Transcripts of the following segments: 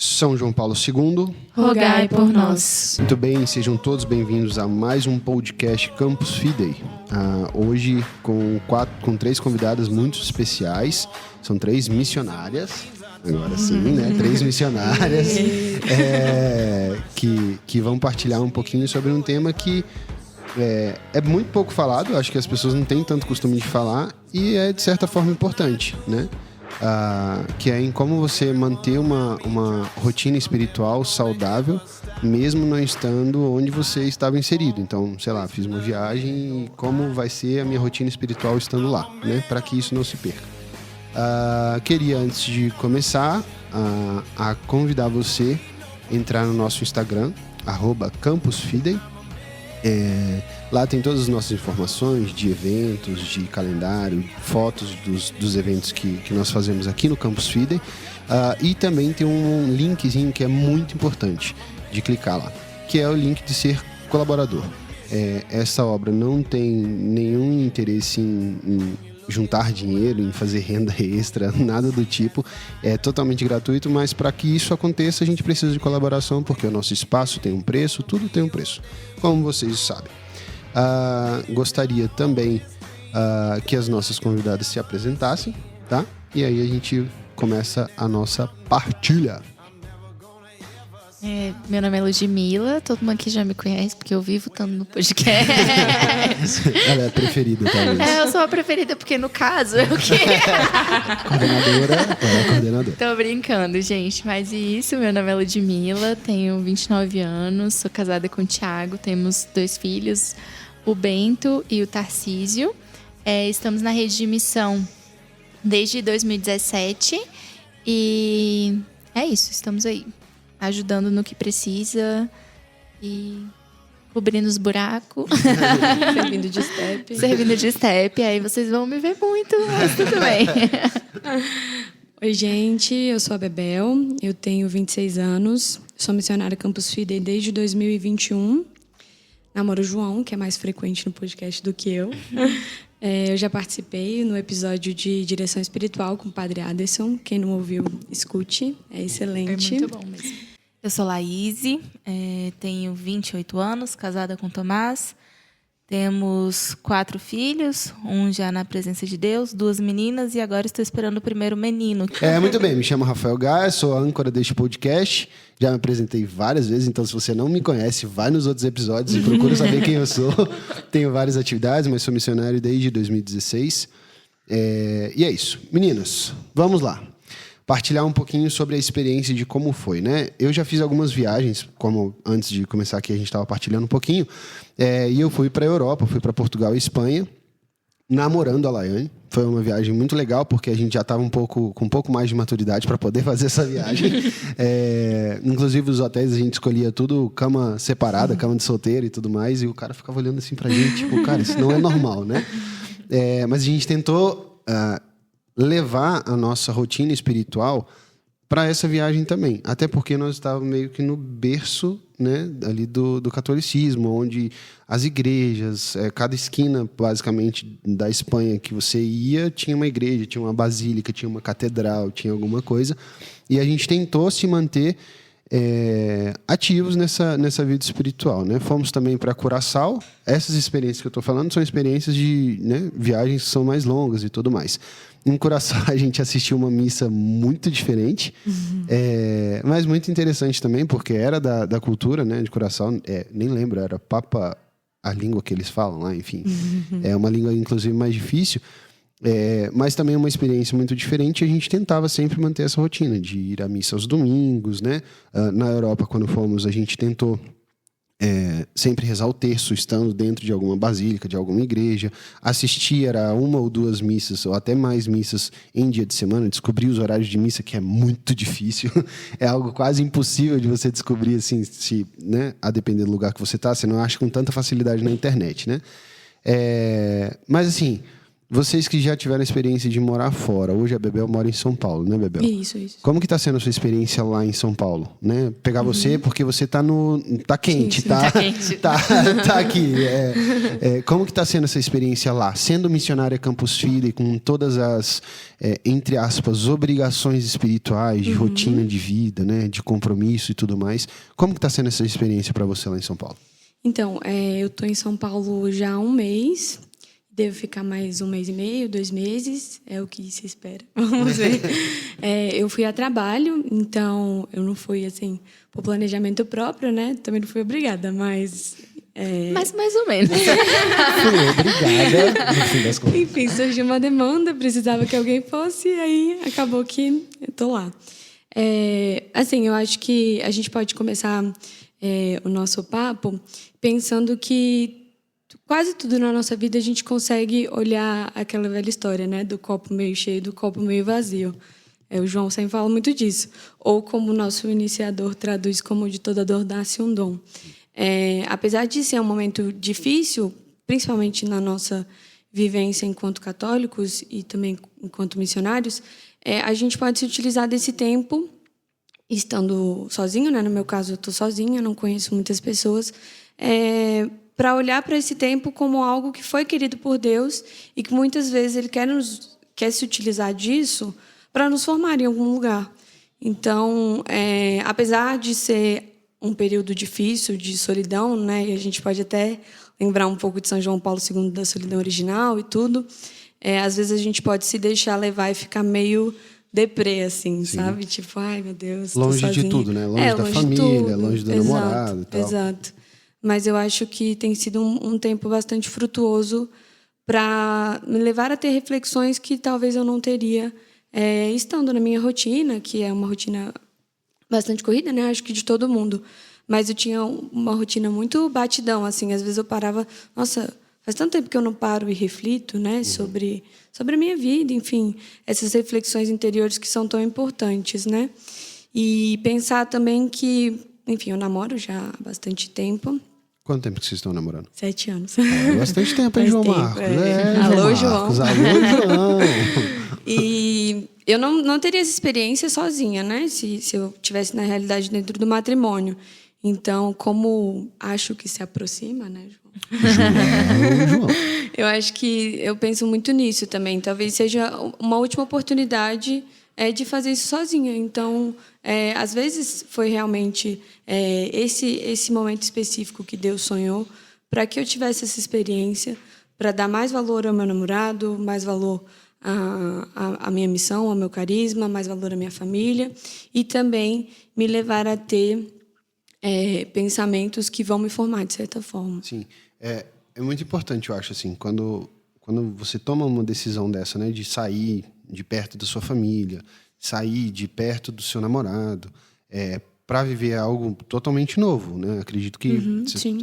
São João Paulo II, rogai por nós. Muito bem, sejam todos bem-vindos a mais um podcast Campus Fidei. Hoje com 3 convidadas muito especiais, são 3 missionárias, agora sim, né? 3 missionárias que vão partilhar um pouquinho sobre um tema que é muito pouco falado, acho que as pessoas não têm tanto costume de falar e é de certa forma importante, né? Que é em como você manter uma rotina espiritual saudável, mesmo não estando onde você estava inserido. Então, sei lá, fiz uma viagem e como vai ser a minha rotina espiritual estando lá, né? Para que isso não se perca. Queria, antes de começar, a convidar você a entrar no nosso Instagram, @campusfidei. Lá tem todas as nossas informações de eventos, de calendário, fotos dos eventos que nós fazemos aqui no Campus Fidei. E também tem um linkzinho que é muito importante de clicar lá, que é o link de ser colaborador. Essa obra não tem nenhum interesse em juntar dinheiro, em fazer renda extra, nada do tipo. É totalmente gratuito, mas para que isso aconteça a gente precisa de colaboração, porque o nosso espaço tem um preço, tudo tem um preço, como vocês sabem. Gostaria também que as nossas convidadas se apresentassem, tá? E aí a gente começa a nossa partilha. Meu nome é Ludmila, todo mundo aqui já me conhece, porque eu vivo estando no podcast. Ela é a preferida, talvez. Eu sou a preferida, porque no caso eu que... Coordenadora. Tô brincando, gente, mas isso, meu nome é Ludmila, tenho 29 anos, sou casada com o Thiago, temos 2 filhos, o Bento e o Tarcísio. Estamos na rede de missão desde 2017 e é isso, estamos aí, ajudando no que precisa e cobrindo os buracos. Servindo de step. Aí vocês vão me ver muito, mas tudo bem. Oi, gente. Eu sou a Bebel. Eu tenho 26 anos. Sou missionária Campus Fidei desde 2021. Namoro o João, que é mais frequente no podcast do que eu. Eu já participei no episódio de Direção Espiritual com o Padre Aderson. Quem não ouviu, escute. É excelente. É muito bom mesmo. Eu sou Laíse, tenho 28 anos, casada com Tomás. Temos 4 filhos, um já na presença de Deus, 2 meninas e agora estou esperando o primeiro menino. Muito bem, me chamo Rafael Gaia, sou a âncora deste podcast. Já me apresentei várias vezes, então se você não me conhece, vai nos outros episódios e procura saber quem eu sou. Tenho várias atividades, mas sou missionário desde 2016. E é isso. Meninas, vamos lá. Partilhar um pouquinho sobre a experiência de como foi, né? Eu já fiz algumas viagens, como antes de começar aqui a gente estava partilhando um pouquinho, e eu fui para a Europa, fui para Portugal e Espanha, namorando a Laiane. Foi uma viagem muito legal, porque a gente já estava com um pouco mais de maturidade para poder fazer essa viagem. Inclusive, os hotéis a gente escolhia tudo cama separada, cama de solteiro e tudo mais, e o cara ficava olhando assim pra gente, tipo, cara, isso não é normal, né? Mas a gente tentou levar a nossa rotina espiritual para essa viagem também. Até porque nós estávamos meio que no berço, né, ali do catolicismo, onde as igrejas, cada esquina, basicamente, da Espanha que você ia, tinha uma igreja, tinha uma basílica, tinha uma catedral, tinha alguma coisa. E a gente tentou se manter ativos nessa vida espiritual, né? Fomos também para Curaçao. Essas experiências que eu estou falando são experiências de, né, viagens que são mais longas e tudo mais. Em Curaçao a gente assistiu uma missa muito diferente, mas muito interessante também, porque era da cultura, né, de Curaçao. Nem lembro, era Papa, a língua que eles falam lá, enfim. É uma língua, inclusive, mais difícil. Mas também é uma experiência muito diferente. A gente tentava sempre manter essa rotina de ir à missa aos domingos, né? Na Europa, quando fomos, a gente tentou sempre rezar o terço, estando dentro de alguma basílica, de alguma igreja. Assistir a 1 ou 2 missas, ou até mais missas em dia de semana. Descobrir os horários de missa, que é muito difícil. É algo quase impossível de você descobrir, assim, né? A depender do lugar que você está. Você não acha com tanta facilidade na internet, né? Mas, assim, Vocês que já tiveram a experiência de morar fora, hoje a Bebel mora em São Paulo, né, Bebel? Isso. Como que tá sendo a sua experiência lá em São Paulo, né? Pegar você porque você tá quente, Sim, tá quente. tá aqui. Como que tá sendo essa experiência lá, sendo missionária Campus Filho, com todas as entre aspas obrigações espirituais, de rotina de vida, né, de compromisso e tudo mais. Como que tá sendo essa experiência para você lá em São Paulo? Então, eu tô em São Paulo já há um mês. Devo ficar mais 1 mês e meio, 2 meses, é o que se espera. Vamos ver. Eu fui a trabalho, então eu não fui, assim, por planejamento próprio, né? Também não fui obrigada, mas... Mas mais ou menos. Fui obrigada, no fim das contas. Enfim, surgiu uma demanda, precisava que alguém fosse, e aí acabou que eu tô lá. Assim, eu acho que a gente pode começar o nosso papo pensando que quase tudo na nossa vida a gente consegue olhar aquela velha história, né? Do copo meio cheio, do copo meio vazio. O João sempre fala muito disso. Ou como o nosso iniciador traduz, como de toda dor nasce um dom. Apesar de ser um momento difícil, principalmente na nossa vivência enquanto católicos e também enquanto missionários, a gente pode se utilizar desse tempo, estando sozinho, né? No meu caso, eu estou sozinha, não conheço muitas pessoas, para olhar para esse tempo como algo que foi querido por Deus e que muitas vezes Ele quer se utilizar disso para nos formar em algum lugar. Então, apesar de ser um período difícil de solidão, né, e a gente pode até lembrar um pouco de São João Paulo II da solidão original e tudo, às vezes a gente pode se deixar levar e ficar meio deprê, assim, Sim. sabe? Tipo, ai, meu Deus, Longe tô sozinha. de tudo, né? Longe da família, longe do namorado e tal. Exato. Mas eu acho que tem sido um tempo bastante frutuoso para me levar a ter reflexões que talvez eu não teria estando na minha rotina, que é uma rotina bastante corrida, né? Acho que de todo mundo. Mas eu tinha uma rotina muito batidão, assim. Às vezes eu parava... Nossa, faz tanto tempo que eu não paro e reflito, né? Sobre a minha vida, enfim. Essas reflexões interiores que são tão importantes, né? E pensar também que... Enfim, eu namoro já há bastante tempo. Quanto tempo que vocês estão namorando? 7 anos. Bastante tempo, hein, Faz João tempo, Marcos? Alô, João Marcos. João. Alô, João. E eu não teria essa experiência sozinha, né? Se eu tivesse, na realidade, dentro do matrimônio. Então, como acho que se aproxima, né, João. Eu acho que eu penso muito nisso também. Talvez seja uma última oportunidade de fazer isso sozinha. Então, às vezes foi realmente esse momento específico que Deus sonhou para que eu tivesse essa experiência, para dar mais valor ao meu namorado, mais valor à minha missão, ao meu carisma, mais valor à minha família e também me levar a ter pensamentos que vão me formar de certa forma. Sim, é muito importante, eu acho, assim, quando você toma uma decisão dessa, né, de sair de perto da sua família, sair de perto do seu namorado, para viver algo totalmente novo, né? Acredito que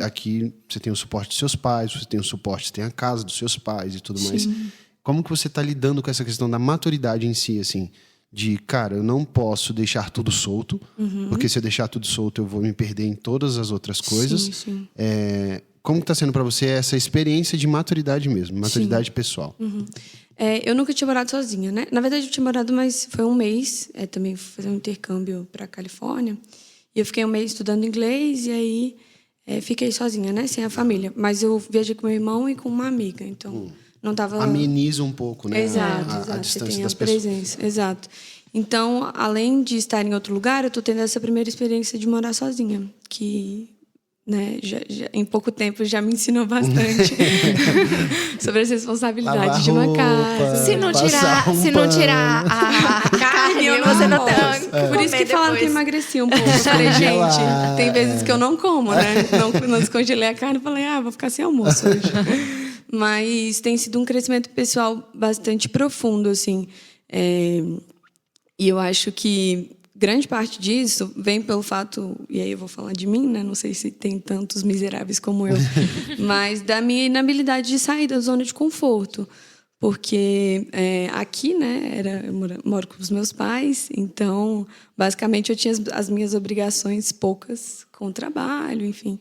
aqui você tem o suporte dos seus pais, você tem o suporte, você tem a casa dos seus pais e tudo mais. Como que você está lidando com essa questão da maturidade em si, assim? De, cara, eu não posso deixar tudo solto, porque se eu deixar tudo solto eu vou me perder em todas as outras coisas. Sim. Como que está sendo para você essa experiência de maturidade mesmo, maturidade pessoal? Eu nunca tinha morado sozinha, né? Na verdade, eu tinha morado, mas foi 1 mês. Também fui fazer um intercâmbio para a Califórnia. E eu fiquei 1 mês estudando inglês e aí fiquei sozinha, né? Sem a família. Mas eu viajei com meu irmão e com uma amiga, então não tava... Ameniza um pouco, né? Exato. A distância Você tem das a presença, exato. Então, além de estar em outro lugar, eu estou tendo essa primeira experiência de morar sozinha, que, né, já, em pouco tempo já me ensinou bastante sobre as responsabilidades de uma casa. Se não tirar a carne, você não tem. Por isso que falaram que eu emagreci um pouco. Eu falei, gente, tem vezes que eu não como, né? Não descongelei a carne e falei, vou ficar sem almoço hoje. Mas tem sido um crescimento pessoal bastante profundo, assim. E eu acho que grande parte disso vem pelo fato, e aí eu vou falar de mim, né? Não sei se tem tantos miseráveis como eu, mas da minha inabilidade de sair da zona de conforto. Porque aqui, né, eu moro com os meus pais, então, basicamente, eu tinha as minhas obrigações poucas com o trabalho, enfim.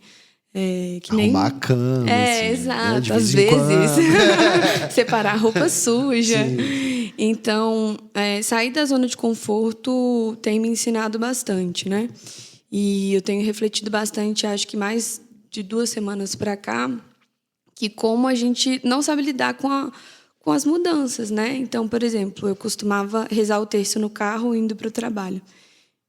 Que nem... Arrumar a cama, exato. de Às vez em vezes, separar a roupa suja. Sim. Então, sair da zona de conforto tem me ensinado bastante, né? E eu tenho refletido bastante, acho que mais de 2 semanas para cá, que como a gente não sabe lidar com as mudanças, né? Então, por exemplo, eu costumava rezar o terço no carro indo para o trabalho.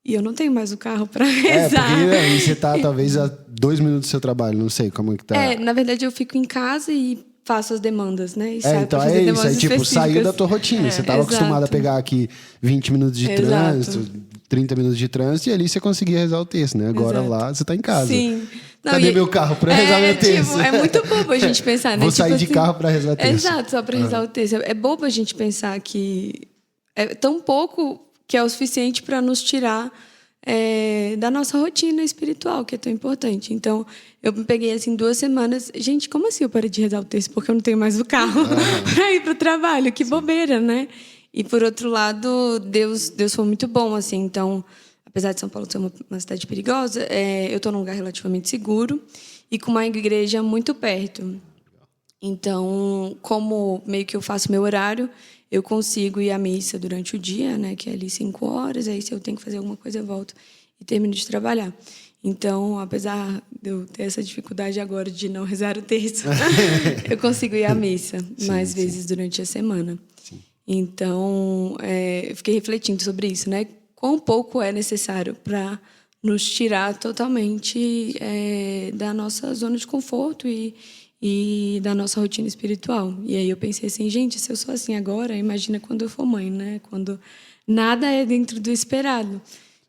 E eu não tenho mais o carro para rezar. Porque aí você tá, talvez, a 2 minutos do seu trabalho, não sei como é que tá. Na verdade, eu fico em casa e faço as demandas, né? E saio então pra fazer é isso. Aí, demandas saiu da tua rotina. Você estava acostumado a pegar aqui 20 minutos de trânsito, 30 minutos de trânsito, e ali você conseguia rezar o texto, né? Agora lá, você tá em casa. Sim. Não, Cadê meu carro para rezar meu texto? É muito bobo a gente pensar, né? Vou sair de carro para rezar o texto. Exato, só para rezar o texto. É bobo a gente pensar que é tão pouco que é o suficiente para nos tirar da nossa rotina espiritual, que é tão importante. Então, eu me peguei assim 2 semanas. Gente, como assim eu parei de rezar o texto? Porque eu não tenho mais o carro para ir para o trabalho. Que bobeira, né? E, por outro lado, Deus foi muito bom, assim. Então, apesar de São Paulo ser uma cidade perigosa, eu estou num lugar relativamente seguro e com uma igreja muito perto. Então, como meio que eu faço meu horário, eu consigo ir à missa durante o dia, né, que é ali 5 horas, aí se eu tenho que fazer alguma coisa, eu volto e termino de trabalhar. Então, apesar de eu ter essa dificuldade agora de não rezar o terço, eu consigo ir à missa mais vezes durante a semana. Sim. Então, eu fiquei refletindo sobre isso, né? Quão pouco é necessário para nos tirar totalmente da nossa zona de conforto e da nossa rotina espiritual. E aí eu pensei assim, gente, se eu sou assim agora, imagina quando eu for mãe, né? Quando nada é dentro do esperado.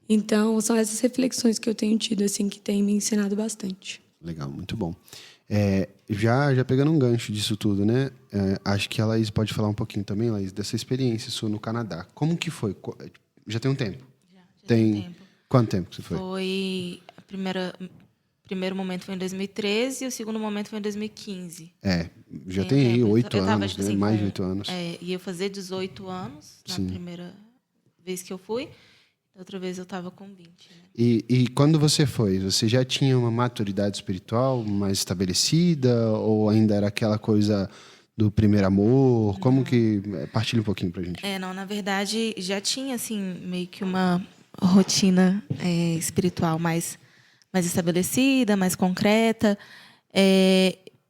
Então, são essas reflexões que eu tenho tido, assim, que têm me ensinado bastante. Legal, muito bom. Já pegando um gancho disso tudo, né? Acho que a Laís pode falar um pouquinho também, Laís, dessa experiência sua no Canadá. Como que foi? Já tem um tempo? Já tem tempo. Quanto tempo que você foi? Foi o primeiro momento foi em 2013 e o segundo momento foi em 2015. Já tem aí 8 anos, né? Mais de 8 anos. Ia fazer 18 anos na primeira vez que eu fui. Outra vez eu estava com 20. Né? E quando você foi, você já tinha uma maturidade espiritual mais estabelecida ou ainda era aquela coisa do primeiro amor? Como que... Partilha um pouquinho pra gente. Não, na verdade, já tinha, assim, meio que uma rotina espiritual mais estabelecida, mais concreta.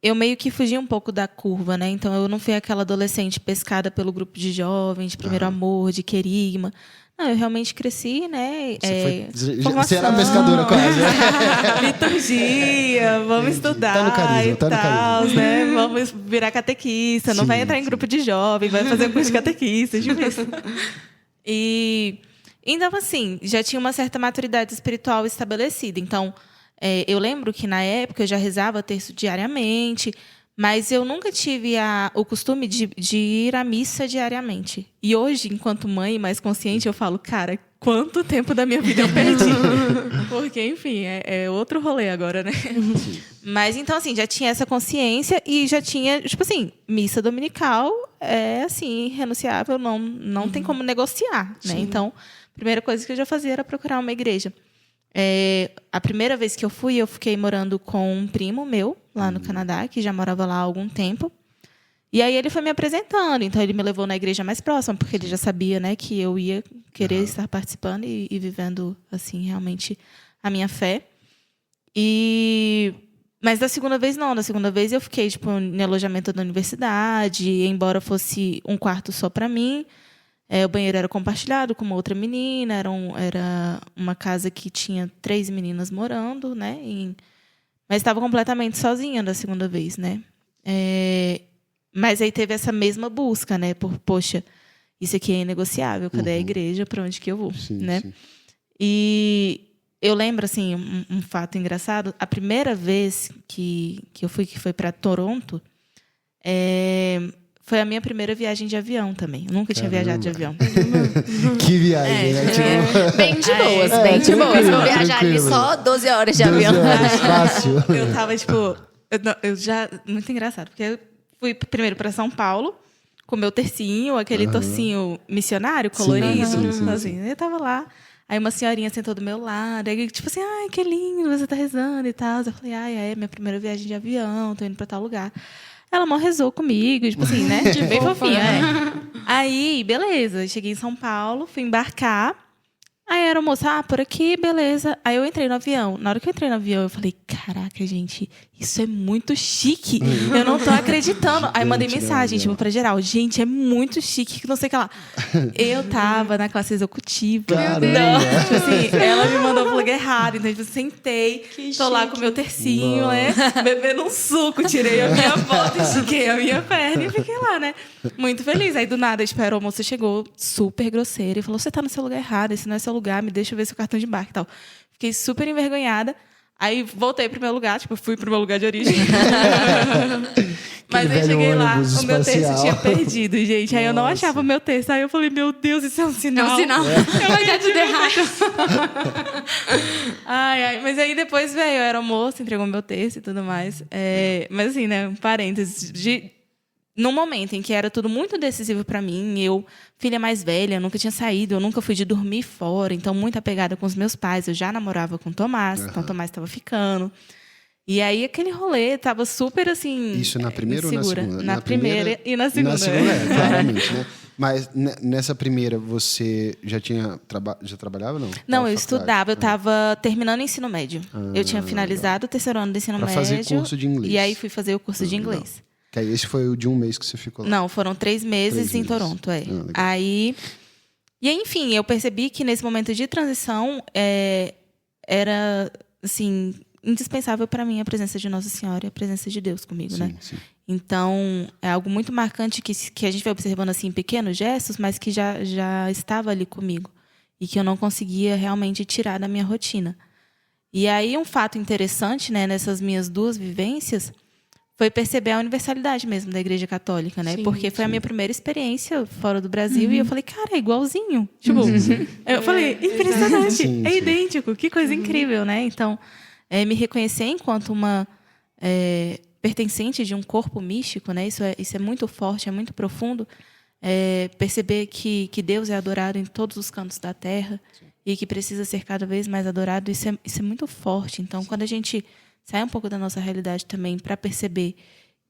Eu meio que fugi um pouco da curva, né? Então, eu não fui aquela adolescente pescada pelo grupo de jovens, de primeiro amor, de querigma. Não, eu realmente cresci, né? Você era pescadora quase, né? Liturgia, vamos estudar tá no carisma, e tal, né? Vamos virar catequista, não vai entrar em grupo de jovem, vai fazer curso de catequista, tipo isso. Então, assim, já tinha uma certa maturidade espiritual estabelecida. Então, eu lembro que, na época, eu já rezava terço diariamente, mas eu nunca tive o costume de ir à missa diariamente. E hoje, enquanto mãe mais consciente, eu falo, cara, quanto tempo da minha vida eu perdi. Porque, enfim, é outro rolê agora, né? Sim. Mas, então, assim, já tinha essa consciência e já tinha, tipo assim, missa dominical assim, irrenunciável, não tem como negociar, né? Então, a primeira coisa que eu já fazia era procurar uma igreja. A primeira vez que eu fui, eu fiquei morando com um primo meu, lá no Canadá, que já morava lá há algum tempo. E aí ele foi me apresentando. Então, ele me levou na igreja mais próxima, porque ele já sabia, né, que eu ia querer estar participando e vivendo, assim, realmente a minha fé. Mas da segunda vez, não. Da segunda vez, eu fiquei, tipo, no alojamento da universidade, embora fosse um quarto só para mim. O banheiro era compartilhado com uma outra menina, era uma casa que tinha 3 meninas morando, né? Mas estava completamente sozinha da segunda vez, né? Mas aí teve essa mesma busca, né? Poxa, isso aqui é inegociável, cadê a igreja, para onde que eu vou, sim, né? Sim. E eu lembro, assim, um fato engraçado. A primeira vez que eu fui, que foi para Toronto, foi a minha primeira viagem de avião também. Eu nunca tinha viajado de avião. Que viagem, né? Bem de boas, bem de boas. Vou viajar ali só 12 horas de avião. 12 horas, fácil. Eu tava, tipo... Eu já... Muito engraçado, porque eu fui primeiro para São Paulo, com o meu tercinho, aquele torcinho missionário, colorido. Sim. Assim, eu tava lá. Aí uma senhorinha sentou do meu lado. Aí, tipo assim, ai, que lindo, você tá rezando e tal. Eu falei, ai, é minha primeira viagem de avião, tô indo pra tal lugar. Ela mal rezou comigo, tipo assim, né? Bem fofinha, Aí, beleza. Cheguei em São Paulo, fui embarcar. Aí era o moço, por aqui, beleza. Aí eu entrei no avião. Na hora que eu entrei no avião, eu falei, caraca, gente, isso é muito chique. Eu não tô acreditando. Aí mandei mensagem, tipo, pra geral. Gente, é muito chique, que não sei o que lá. Eu tava na classe executiva. Caramba. Tipo assim, ela me mandou pro lugar errado. Então, tipo, eu sentei, tô lá com o meu tercinho, né? Bebendo um suco. Tirei a minha foto, estiquei a minha perna e fiquei lá, né? Muito feliz. Aí, do nada, tipo, a aeromoça chegou super grosseira e falou, você tá no seu lugar errado, esse não é seu lugar, me deixa eu ver seu cartão de embarque e tal. Fiquei super envergonhada. Aí voltei pro meu lugar, tipo, fui pro meu lugar de origem. Mas aí cheguei lá, o meu texto tinha perdido, gente. Aí eu não achava o meu texto. Aí eu falei, meu Deus, isso é um sinal. É um sinal. Vai dar tudo errado. Mas aí depois veio, eu era moça, entregou meu texto e tudo mais. Mas assim, né, um parênteses. Num momento em que era tudo muito decisivo para mim, eu, filha mais velha, nunca tinha saído, eu nunca fui de dormir fora, então muito apegada com os meus pais, eu já namorava com o Tomás, então o Tomás estava ficando. E aí aquele rolê tava super assim... Isso na primeira ou na segunda? Na primeira e na segunda. Na segunda, claramente, né? Mas nessa primeira, você já trabalhava ou não? Não, eu estudava. Eu estava terminando o ensino médio. Eu tinha finalizado o terceiro ano do ensino médio. Para fazer curso de inglês. E aí fui fazer o curso de inglês. Que aí esse foi o de um mês que você ficou lá? Não, foram 3 meses em Toronto. Aí, enfim, eu percebi que nesse momento de transição era, assim, indispensável para mim a presença de Nossa Senhora e a presença de Deus comigo, né? Sim. Então, é algo muito marcante que a gente vai observando assim, em pequenos gestos, mas que já estava ali comigo e que eu não conseguia realmente tirar da minha rotina. E aí, um fato interessante, né, nessas minhas 2 vivências, foi perceber a universalidade mesmo da Igreja Católica, né? Porque foi a minha primeira experiência fora do Brasil e eu falei, cara, é igualzinho. Tipo, eu falei, impressionante, é idêntico, que coisa incrível, né? Então, me reconhecer enquanto uma pertencente de um corpo místico, né? Isso é muito forte, é muito profundo. Perceber que Deus é adorado em todos os cantos da terra e que precisa ser cada vez mais adorado, isso é muito forte. Então, quando a gente sai um pouco da nossa realidade também para perceber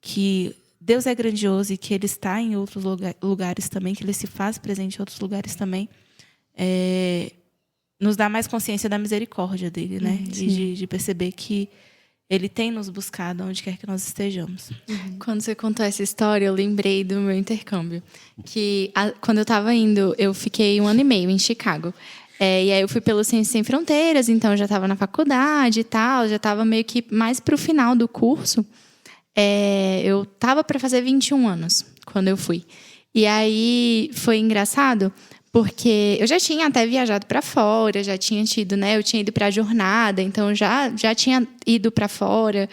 que Deus é grandioso e que Ele está em outros lugares também, que Ele se faz presente em outros lugares também, nos dá mais consciência da misericórdia dele, né? E de perceber que Ele tem nos buscado onde quer que nós estejamos. Quando você contou essa história, eu lembrei do meu intercâmbio. Que quando eu estava indo, eu fiquei 1 ano e meio em Chicago. E aí eu fui pelo Ciências Sem Fronteiras, então eu já estava na faculdade e tal, já estava meio que mais para o final do curso. Eu estava para fazer 21 anos quando eu fui. E aí foi engraçado, porque eu já tinha até viajado para fora, já tinha tido, né? Eu tinha ido para a jornada, então já tinha ido para fora,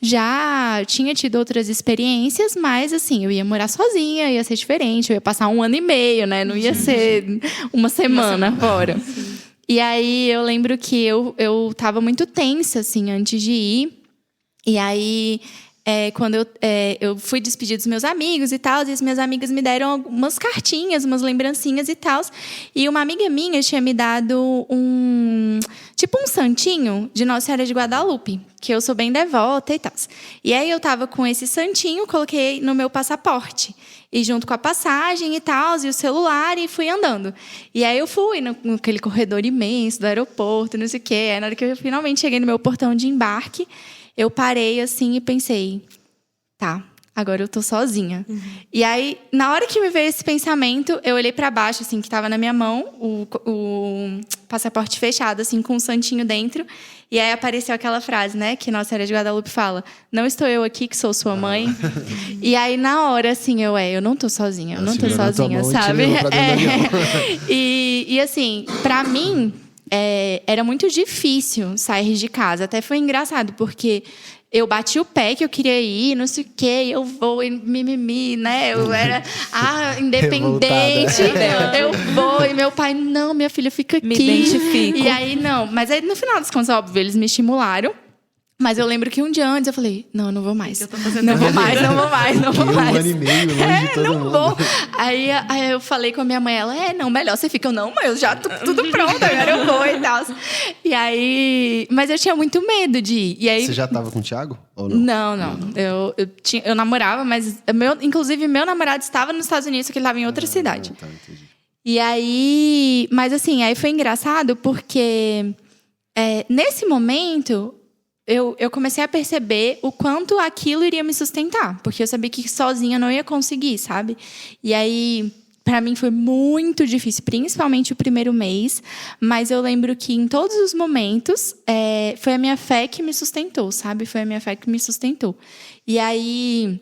já tinha tido outras experiências, mas assim, eu ia morar sozinha, ia ser diferente, eu ia passar 1 ano e meio, né? Não ia ser uma semana fora. E aí eu lembro que eu estava muito tensa, assim, antes de ir. E aí quando eu fui despedir dos meus amigos e tal, e as minhas amigas me deram algumas cartinhas, umas lembrancinhas e tal. E uma amiga minha tinha me dado um santinho de Nossa Senhora de Guadalupe, que eu sou bem devota e tal. E aí eu tava com esse santinho, coloquei no meu passaporte. E junto com a passagem e tal, e o celular, e fui andando. E aí eu fui naquele corredor imenso do aeroporto, não sei o quê. Aí na hora que eu finalmente cheguei no meu portão de embarque, eu parei assim e pensei, tá, agora eu tô sozinha. E aí, na hora que me veio esse pensamento, eu olhei para baixo, assim, que estava na minha mão, o passaporte fechado, assim, com um santinho dentro. E aí apareceu aquela frase, né, que Nossa Senhora de Guadalupe fala, não estou eu aqui, que sou sua mãe. E aí, na hora, assim, eu não tô sozinha, eu não tô sozinha, sabe? E assim, para mim... era muito difícil sair de casa. Até foi engraçado, porque eu bati o pé que eu queria ir, não sei o quê, eu vou, e mimimi, né? Eu era independente. Eu vou, e meu pai, não, minha filha, fica aqui. Me identifico. E aí, não. Mas aí, no final das contas, óbvio, eles me estimularam. Mas eu lembro que um dia antes eu falei, não, eu não vou mais. Não vou mais. Um ano e meio longe de todo não mundo. vou. Aí eu falei com a minha mãe, ela, não, melhor você fica. Eu, não, mãe, eu já tô tudo pronto, agora eu vou e tal. E aí... Mas eu tinha muito medo de ir. E aí, Você já tava com o Thiago? Ou não? Não. Eu namorava, mas... Inclusive, meu namorado estava nos Estados Unidos, só que ele estava em outra cidade. Tá, entendi. E aí... Mas assim, aí foi engraçado porque... nesse momento... Eu comecei a perceber o quanto aquilo iria me sustentar. Porque eu sabia que sozinha eu não ia conseguir, sabe? E aí, pra mim foi muito difícil. Principalmente o primeiro mês. Mas eu lembro que em todos os momentos, foi a minha fé que me sustentou, sabe? Foi a minha fé que me sustentou. E aí...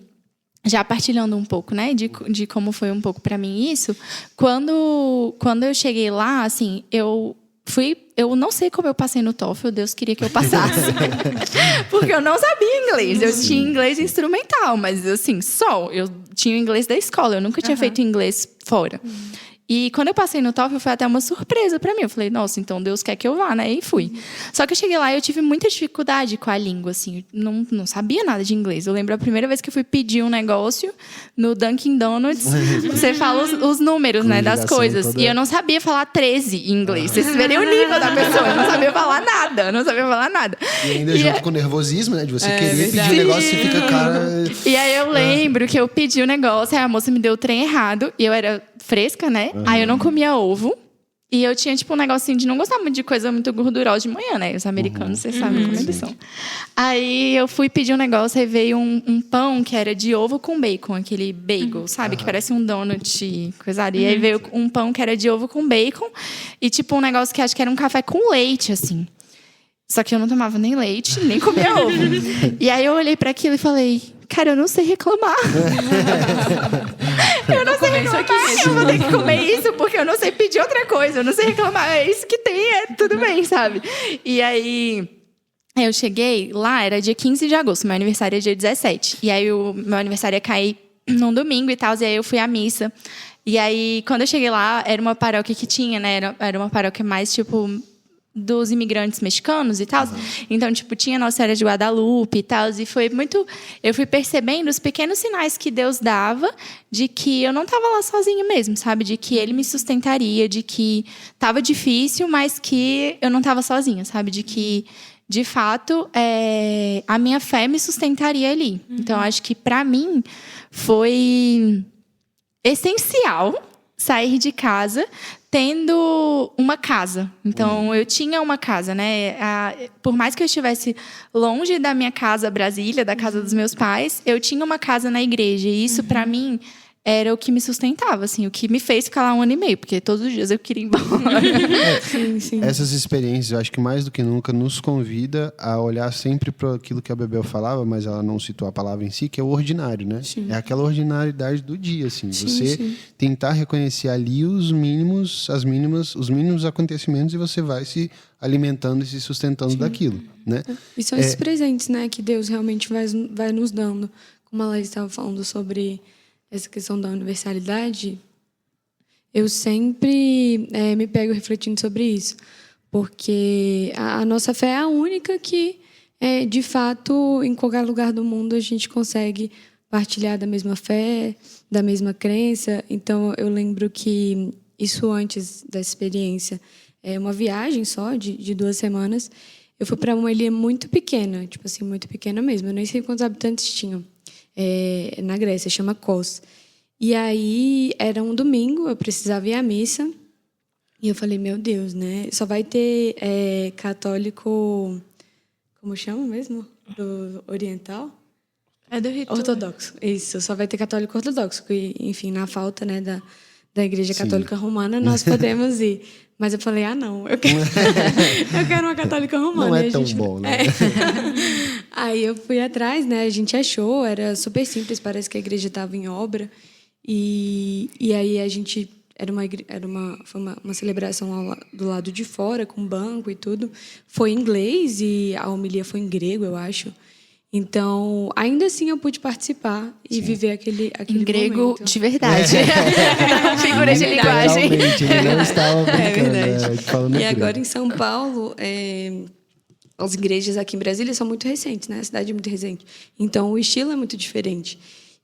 Já partilhando um pouco, né, de como foi um pouco pra mim isso. Quando eu cheguei lá, assim, eu não sei como eu passei no TOEFL, Deus queria que eu passasse. Porque eu não sabia inglês. Eu tinha inglês instrumental, mas assim, eu tinha o inglês da escola. Eu nunca tinha feito inglês fora. E quando eu passei no TOEFL, foi até uma surpresa pra mim. Eu falei, nossa, então Deus quer que eu vá, né? E fui. Só que eu cheguei lá e eu tive muita dificuldade com a língua, assim. Não sabia nada de inglês. Eu lembro a primeira vez que eu fui pedir um negócio no Dunkin' Donuts. Você fala os números, né, das coisas. Toda... E eu não sabia falar 13 em inglês. Vocês veriam o nível da pessoa. Eu não sabia falar nada. E ainda junto com o nervosismo, né? De você querer pedir um negócio e você fica, cara... E aí eu lembro que eu pedi o negócio, aí a moça me deu o trem errado. E eu era fresca, né? Aí eu não comia ovo. E eu tinha, tipo, um negocinho de não gostar muito de coisa muito gordurosa de manhã, né? Os americanos, vocês sabem como eles são. Aí eu fui pedir um negócio, aí veio um pão que era de ovo com bacon, aquele bagel, sabe? Que parece um donut, coisaria. Aí veio um pão que era de ovo com bacon e, tipo, um negócio que acho que era um café com leite, assim. Só que eu não tomava nem leite, nem comia ovo. E aí eu olhei pra aquilo e falei... Cara, eu não sei reclamar. Eu não sei reclamar. Eu vou ter que comer isso porque eu não sei pedir outra coisa. Eu não sei reclamar. É isso que tem, tudo bem, sabe? E aí... Eu cheguei lá, era dia 15 de agosto. Meu aniversário é dia 17. E aí, o meu aniversário ia cair num domingo e tal. E aí, eu fui à missa. E aí, quando eu cheguei lá, era uma paróquia que tinha, né? Era uma paróquia mais, tipo... dos imigrantes mexicanos e tal. Então, tipo, tinha Nossa Senhora de Guadalupe e tal. E foi muito... Eu fui percebendo os pequenos sinais que Deus dava de que eu não estava lá sozinha mesmo, sabe? De que Ele me sustentaria, de que estava difícil, mas que eu não estava sozinha, sabe? De que, de fato, a minha fé me sustentaria ali. Então, acho que, para mim, foi essencial sair de casa tendo uma casa. Então, eu tinha uma casa, né? Por mais que eu estivesse longe da minha casa, Brasília, da casa dos meus pais, eu tinha uma casa na igreja. E isso, para mim, era o que me sustentava, assim. O que me fez ficar lá 1 ano e meio. Porque todos os dias eu queria ir embora. Sim. Essas experiências, eu acho que mais do que nunca, nos convida a olhar sempre para aquilo que a Bebel falava, mas ela não citou a palavra em si, que é o ordinário, né? Sim. É aquela ordinariedade do dia, assim. Você tentar reconhecer ali os mínimos acontecimentos e você vai se alimentando e se sustentando daquilo, né? E são esses presentes, né, que Deus realmente vai nos dando. Como a Laís estava falando sobre essa questão da universalidade, eu sempre me pego refletindo sobre isso. Porque a nossa fé é a única que, de fato, em qualquer lugar do mundo, a gente consegue partilhar da mesma fé, da mesma crença. Então, eu lembro que isso antes dessa experiência, uma viagem só de 2 semanas, eu fui para uma ilha muito pequena, tipo assim, muito pequena mesmo. Eu nem sei quantos habitantes tinham. Na Grécia, chama Kos. E aí, era um domingo, eu precisava ir à missa. E eu falei, meu Deus, né? Só vai ter católico... Como chama mesmo? Do oriental? É do rito. Ortodoxo. Isso, só vai ter católico ortodoxo. E, enfim, na falta, né, da Igreja Católica Romana, nós podemos ir. Mas eu falei, não, eu quero uma católica romana. Não é tão bom, né? Aí eu fui atrás, né? A gente achou, era super simples, parece que a igreja estava em obra. E aí a gente... Foi uma celebração do lado de fora, com banco e tudo. Foi em inglês e a homilia foi em grego, eu acho. Então, ainda assim eu pude participar e viver aquele em grego momento. De verdade. Figura de linguagem. Realmente, ele não estava brincando. Falando e agora em São Paulo, as igrejas aqui em Brasília são muito recentes, né? A cidade é muito recente. Então, o estilo é muito diferente.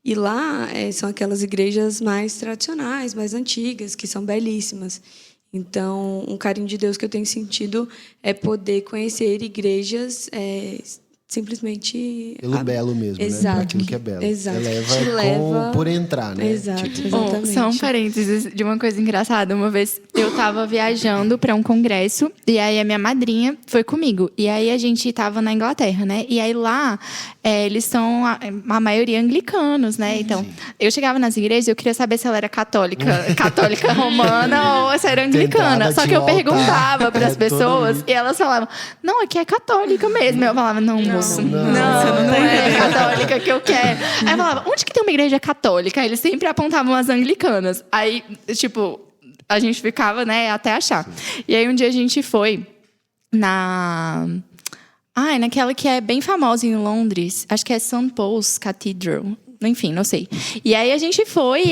E lá são aquelas igrejas mais tradicionais, mais antigas, que são belíssimas. Então, um carinho de Deus que eu tenho sentido é poder conhecer igrejas simplesmente... Pelo belo mesmo, exato, né? Aquilo que é belo. Exato. Leva por entrar, né? Exato, Tipo... exatamente. Só um parênteses de uma coisa engraçada. Uma vez eu tava viajando para um congresso e aí a minha madrinha foi comigo. E aí a gente tava na Inglaterra, né? E aí lá eles são a maioria anglicanos, né? Então, eu chegava nas igrejas e eu queria saber se ela era católica romana ou se era anglicana. Só que eu perguntava para as pessoas e elas falavam: "Não, aqui é católica mesmo". Eu falava: "Não, moço, não é católica que eu quero". Aí eu falava: "Onde que tem uma igreja católica?". Aí eles sempre apontavam as anglicanas. Aí, tipo, a gente ficava, né, até achar. Sim. E aí um dia a gente foi naquela que é bem famosa em Londres, acho que é St. Paul's Cathedral. Enfim, não sei. E aí a gente foi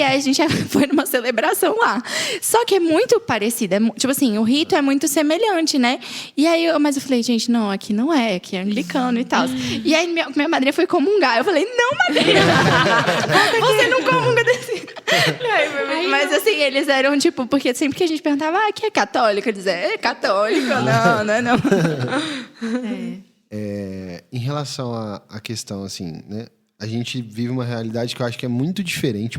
foi numa celebração lá. Só que é muito parecida. Tipo assim, o rito é muito semelhante, né? E aí, mas eu falei, gente, não, aqui não é, aqui é anglicano e tal. E aí minha madrinha foi comungar. Eu falei, não, madrinha, você não comunga desse... Mas assim, eles eram tipo, porque sempre que a gente perguntava, aqui é católica, eles é católica, não. Em relação à questão, assim, né? A gente vive uma realidade que eu acho que é muito diferente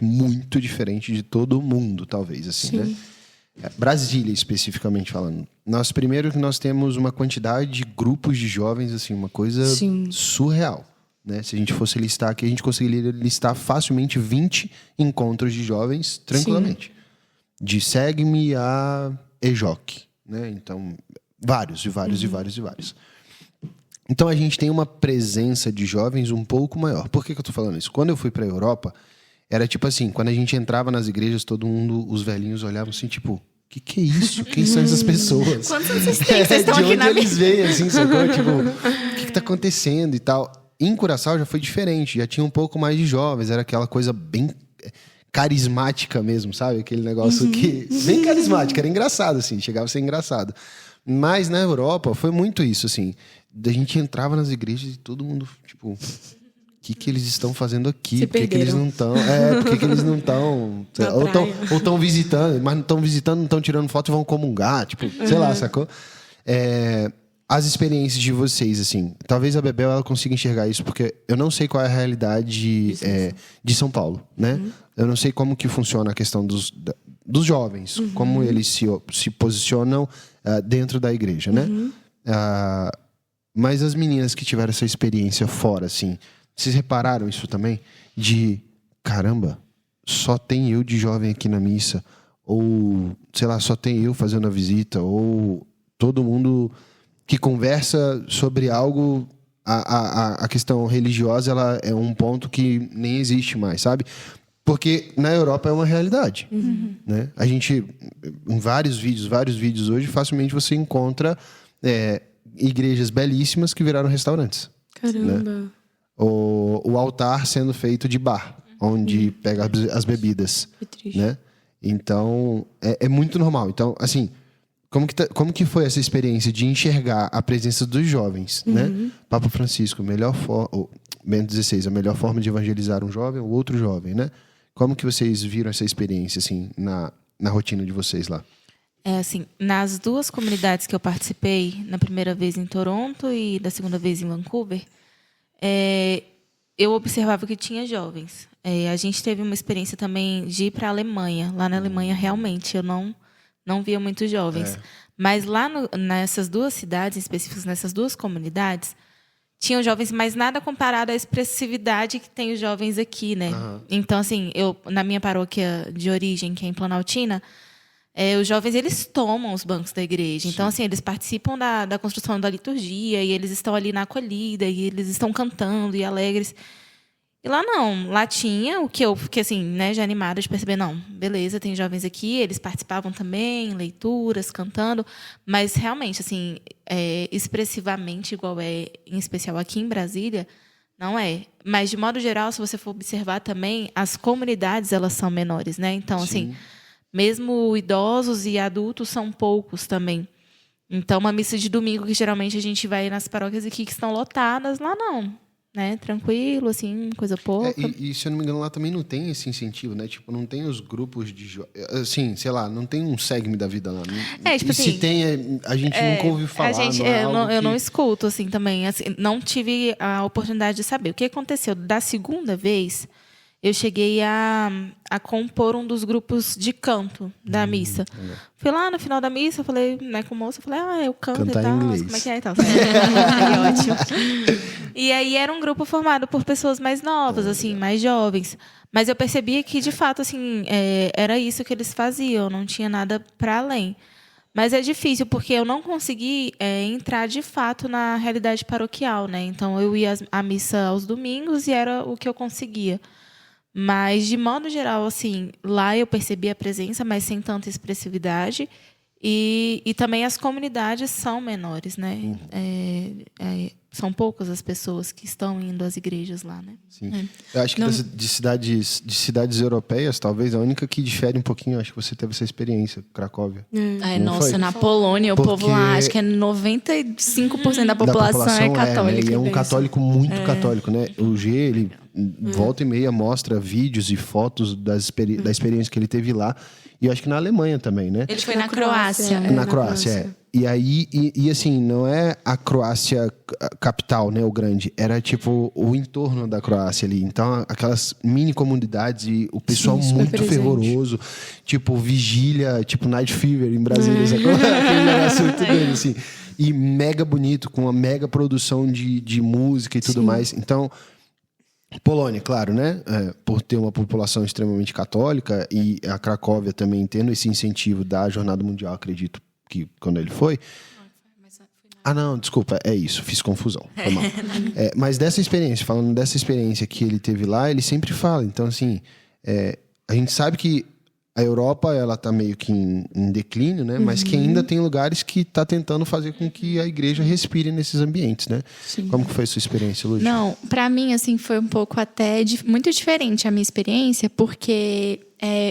de todo mundo, talvez, assim, sim, né? Brasília, especificamente falando. Primeiro que nós temos uma quantidade de grupos de jovens, assim, uma coisa sim, surreal, né? Se a gente fosse listar aqui, a gente conseguiria listar facilmente 20 encontros de jovens, tranquilamente. Sim. De Segme a EJOC, né? Então, vários. Então, a gente tem uma presença de jovens um pouco maior. Por que eu tô falando isso? Quando eu fui pra Europa, era tipo assim, quando a gente entrava nas igrejas, todo mundo, os velhinhos olhavam assim, tipo, que é isso? Quem são essas pessoas? Quantos anos vocês têm? Vocês estão aqui na minha... eles veem, assim, sacou? Tipo, o que tá acontecendo e tal. Em Curaçao já foi diferente, já tinha um pouco mais de jovens, era aquela coisa bem carismática mesmo, sabe? Aquele negócio que... Bem carismático, era engraçado, assim, chegava a ser engraçado. Mas na Europa foi muito isso, assim... A gente entrava nas igrejas e todo mundo, tipo, o que eles estão fazendo aqui? Por que eles não estão? Por que eles não estão? Ou estão visitando, mas não estão visitando, não estão tirando foto e vão comungar, tipo, sei lá, sacou? As experiências de vocês, assim, talvez a Bebel ela consiga enxergar isso, porque eu não sei qual é a realidade de São Paulo, né? Eu não sei como que funciona a questão dos jovens, como eles se posicionam dentro da igreja, né? Mas as meninas que tiveram essa experiência fora, assim, vocês repararam isso também? De, caramba, só tem eu de jovem aqui na missa, ou, sei lá, só tem eu fazendo a visita, ou todo mundo que conversa sobre algo, a questão religiosa, ela é um ponto que nem existe mais, sabe? Porque na Europa é uma realidade, né? A gente, em vários vídeos hoje, facilmente você encontra... igrejas belíssimas que viraram restaurantes. Caramba. Né? O altar sendo feito de bar, onde pega as bebidas. Que triste. Né? Então, é muito normal. Então, assim, como que foi essa experiência de enxergar a presença dos jovens? Né? Papa Francisco, Bento XVI, a melhor forma de evangelizar um jovem ou outro jovem, né? Como que vocês viram essa experiência, assim, na rotina de vocês lá? Assim, nas duas comunidades que eu participei, na primeira vez em Toronto e da segunda vez em Vancouver, eu observava que tinha jovens. A gente teve uma experiência também de ir para a Alemanha. Lá na Alemanha, realmente, eu não via muitos jovens. Mas lá nessas duas cidades específicas, nessas duas comunidades, tinham jovens, mas nada comparado à expressividade que tem os jovens aqui, né? Então, assim, na minha paróquia de origem, que é em Planaltina, os jovens, eles tomam os bancos da igreja. Então, assim, eles participam da construção da liturgia e eles estão ali na acolhida e eles estão cantando e alegres. E lá não. Lá tinha o que eu fiquei, assim, né, já animada de perceber, não, beleza, tem jovens aqui, eles participavam também, leituras, cantando, mas realmente, assim, expressivamente, igual em especial aqui em Brasília, não é. Mas, de modo geral, se você for observar também, as comunidades, elas são menores, né? Então, assim... Mesmo idosos e adultos são poucos também. Então, uma missa de domingo, que geralmente a gente vai nas paróquias aqui que estão lotadas, lá não. Né? Tranquilo, assim, coisa pouca. E se eu não me engano, lá também não tem esse incentivo, né? Tipo, não tem os grupos de... assim, sei lá, não tem um segme da vida lá. Tipo e se assim, tem, a gente nunca ouviu falar. Eu não escuto, assim, também. Assim, não tive a oportunidade de saber. O que aconteceu? Da segunda vez, eu cheguei a compor um dos grupos de canto da missa. Fui lá no final da missa, falei, né, com o moço, falei, eu canto Cantar e tal, em inglês. como é que é e tal. Aí, ótimo. E aí era um grupo formado por pessoas mais novas, assim, mais jovens. Mas eu percebia que, de fato, assim, era isso que eles faziam, não tinha nada para além. Mas é difícil, porque eu não consegui entrar, de fato, na realidade paroquial, né? Então, eu ia à missa aos domingos e era o que eu conseguia. Mas, de modo geral, assim, lá eu percebi a presença, mas sem tanta expressividade. E também as comunidades são menores, né? São poucas as pessoas que estão indo às igrejas lá, né? Sim. Eu acho que de cidades europeias, talvez, a única que difere um pouquinho, acho que você teve essa experiência, Cracóvia. Na Polônia, o povo lá, acho que 95% da população é católica. Né? E é um católico muito católico, né? O G, ele volta e meia mostra vídeos e fotos da experiência que ele teve lá. E eu acho que na Alemanha também, né? Ele foi na Croácia. Na Croácia. E aí, assim, não é a Croácia capital, né, o grande. Era, tipo, o entorno da Croácia ali. Então, aquelas mini comunidades e o pessoal muito fervoroso. Tipo, vigília, tipo Night Fever em Brasília. Aquele negócio muito doido, assim. E mega bonito, com uma mega produção de música e tudo mais. Então... Polônia, claro, né? Por ter uma população extremamente católica e a Cracóvia também tendo esse incentivo da Jornada Mundial, acredito que quando ele foi. Não, desculpa, é isso, fiz confusão. Foi mal. Mas falando dessa experiência que ele teve lá, ele sempre fala. Então, assim, a gente sabe que a Europa, ela tá meio que em declínio, né? Mas que ainda tem lugares que tá tentando fazer com que a igreja respire nesses ambientes, né? Sim. Como que foi a sua experiência, Lúcia? Não, para mim, assim, foi um pouco até muito diferente a minha experiência, porque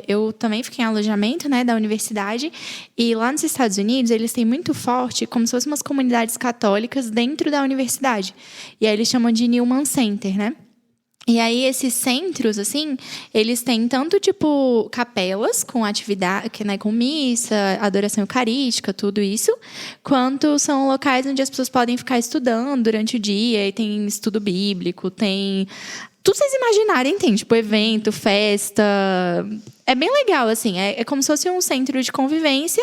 eu também fiquei em alojamento, né, da universidade, e lá nos Estados Unidos eles têm muito forte, como se fossem umas comunidades católicas dentro da universidade. E aí eles chamam de Newman Center, né? E aí, esses centros, assim, eles têm tanto, tipo, capelas com atividade, né, com missa, adoração eucarística, tudo isso, quanto são locais onde as pessoas podem ficar estudando durante o dia, e tem estudo bíblico, tem... Tudo vocês imaginarem tem, tipo, evento, festa... É bem legal, assim, é como se fosse um centro de convivência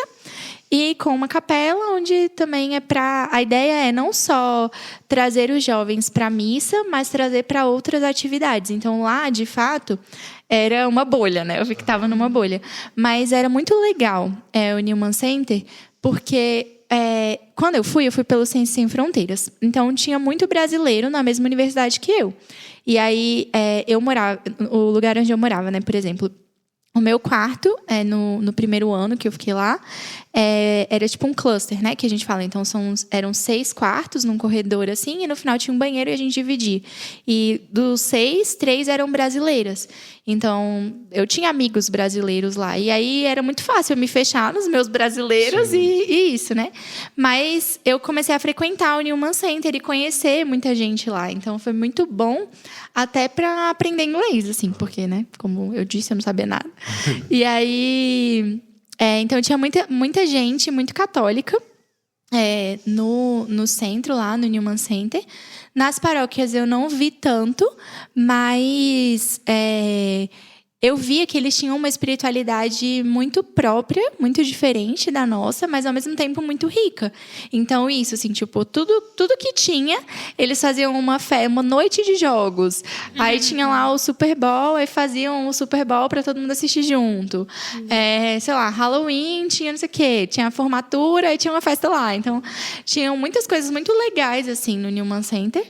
e com uma capela onde também a ideia é não só trazer os jovens para a missa, mas trazer para outras atividades. Então, lá, de fato, era uma bolha, né? Eu vi que estava numa bolha. Mas era muito legal o Newman Center, porque... quando eu fui pelo Ciências Sem Fronteiras. Então, tinha muito brasileiro na mesma universidade que eu. E aí, eu morava... O lugar onde eu morava, né? Por exemplo, o meu quarto, no primeiro ano que eu fiquei lá, era tipo um cluster, né? Que a gente fala. Então, eram 6 quartos num corredor, assim, e no final tinha um banheiro e a gente dividia. E dos 6, 3 eram brasileiras. Então, eu tinha amigos brasileiros lá. E aí, era muito fácil eu me fechar nos meus brasileiros e isso, né? Mas eu comecei a frequentar o Newman Center e conhecer muita gente lá. Então, foi muito bom até para aprender inglês, assim. Porque, né? Como eu disse, eu não sabia nada. E aí... então, tinha muita gente, muito católica, no centro, lá no Newman Center. Nas paróquias eu não vi tanto, mas eu via que eles tinham uma espiritualidade muito própria, muito diferente da nossa, mas ao mesmo tempo muito rica. Então, isso, assim, tipo, tudo que tinha, eles faziam uma noite de jogos. Aí tinha lá o Super Bowl, aí faziam o Super Bowl para todo mundo assistir junto. Sei lá, Halloween, tinha não sei o quê, tinha a formatura e tinha uma festa lá. Então, tinham muitas coisas muito legais, assim, no Newman Center.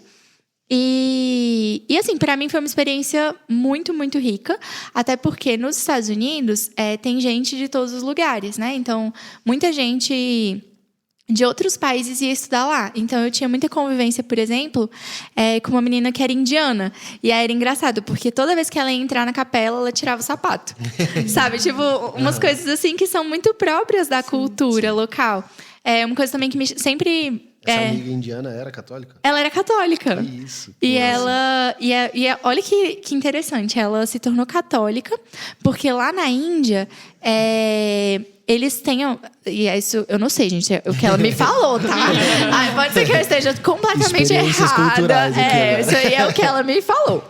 E assim, para mim foi uma experiência muito, muito rica, até porque nos Estados Unidos tem gente de todos os lugares, né? Então, muita gente de outros países ia estudar lá. Então, eu tinha muita convivência, por exemplo, com uma menina que era indiana. E aí era engraçado, porque toda vez que ela ia entrar na capela, ela tirava o sapato. Sabe? Tipo, umas coisas assim que são muito próprias da cultura local. Uma coisa também que me sempre... Essa amiga indiana era católica? Ela era católica. Isso. E ela... olha que interessante. Ela se tornou católica porque lá na Índia... eles têm... E é isso, eu não sei, gente. É o que ela me falou, tá? Pode ser que eu esteja completamente errada. Isso aí é o que ela me falou.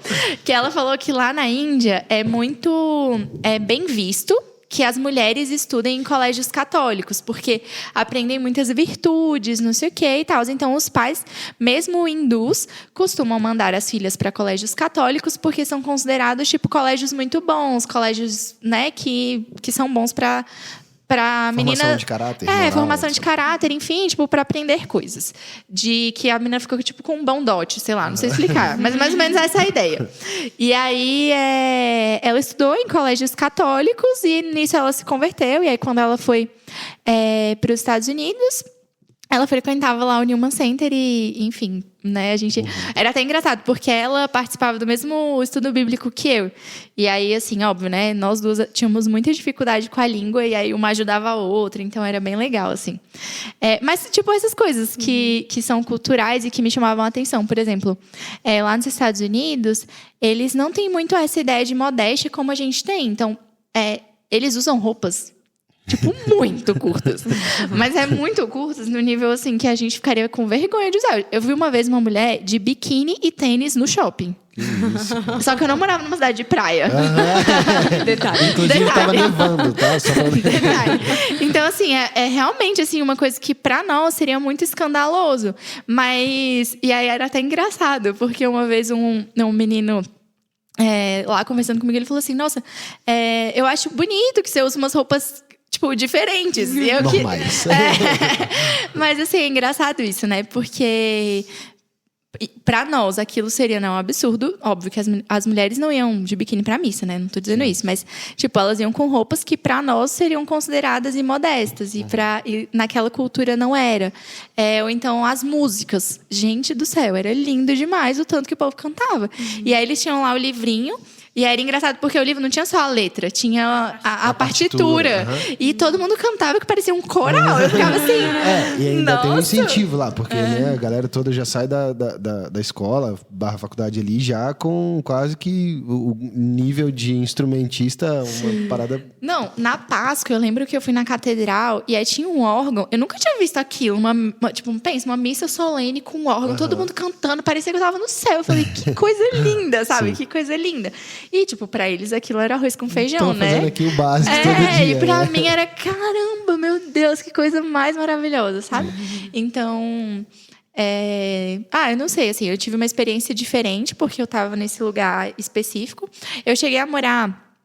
Que ela falou que lá na Índia é muito bem visto que as mulheres estudem em colégios católicos, porque aprendem muitas virtudes, não sei o que e tal. Então, os pais, mesmo hindus, costumam mandar as filhas para colégios católicos, porque são considerados, tipo, colégios muito bons, colégios, né, que são bons para menina... Formação de caráter. Formação de caráter, enfim, tipo, para aprender coisas. De que a menina ficou, tipo, com um bom dote, sei lá, não sei explicar. Mas mais ou menos essa é a ideia. E aí, ela estudou em colégios católicos e nisso ela se converteu. E aí, quando ela foi para os Estados Unidos, ela frequentava lá o Newman Center e, enfim, né, a gente... Era até engraçado, porque ela participava do mesmo estudo bíblico que eu. E aí, assim, óbvio, né, nós duas tínhamos muita dificuldade com a língua e aí uma ajudava a outra, então era bem legal, assim. Mas, tipo, essas coisas que são culturais e que me chamavam a atenção. Por exemplo, lá nos Estados Unidos, eles não têm muito essa ideia de modéstia como a gente tem. Então, eles usam roupas... tipo, muito curtas. Mas muito curtas no nível, assim, que a gente ficaria com vergonha de usar. Eu vi uma vez uma mulher de biquíni e tênis no shopping. Isso. Só que eu não morava numa cidade de praia. Detalhe. Inclusive, estava nevando, tá? Só pra... Detalhe. Então, assim, é realmente, assim, uma coisa que pra nós seria muito escandaloso. Mas... E aí era até engraçado, porque uma vez um menino... lá conversando comigo, ele falou assim, nossa, eu acho bonito que você usa umas roupas... tipo, diferentes. Normais. Mas, assim, é engraçado isso, né? Porque, pra nós, aquilo seria um absurdo. Óbvio que as mulheres não iam de biquíni pra missa, né? Não tô dizendo isso. Mas, tipo, elas iam com roupas que pra nós seriam consideradas imodestas. E naquela cultura não era. Ou então, as músicas. Gente do céu, era lindo demais o tanto que o povo cantava. E aí, eles tinham lá o livrinho... E aí era engraçado, porque o livro não tinha só a letra, tinha a partitura. E todo mundo cantava que parecia um coral. Eu ficava assim... e ainda tem um incentivo lá, porque né, a galera toda já sai da escola, /faculdade ali, já com quase que o nível de instrumentista, uma parada... Não, na Páscoa, eu lembro que eu fui na catedral e aí tinha um órgão. Eu nunca tinha visto aquilo. Pensa, uma missa solene com um órgão, todo mundo cantando, parecia que eu tava no céu. Eu falei, que coisa linda, sabe? Sim. Que coisa linda. E, tipo, pra eles aquilo era arroz com feijão, né? Fazendo aqui o básico todo dia. E pra mim era, caramba, meu Deus, que coisa mais maravilhosa, sabe? Então, eu não sei, assim, eu tive uma experiência diferente, porque eu tava nesse lugar específico. Eu cheguei a morar,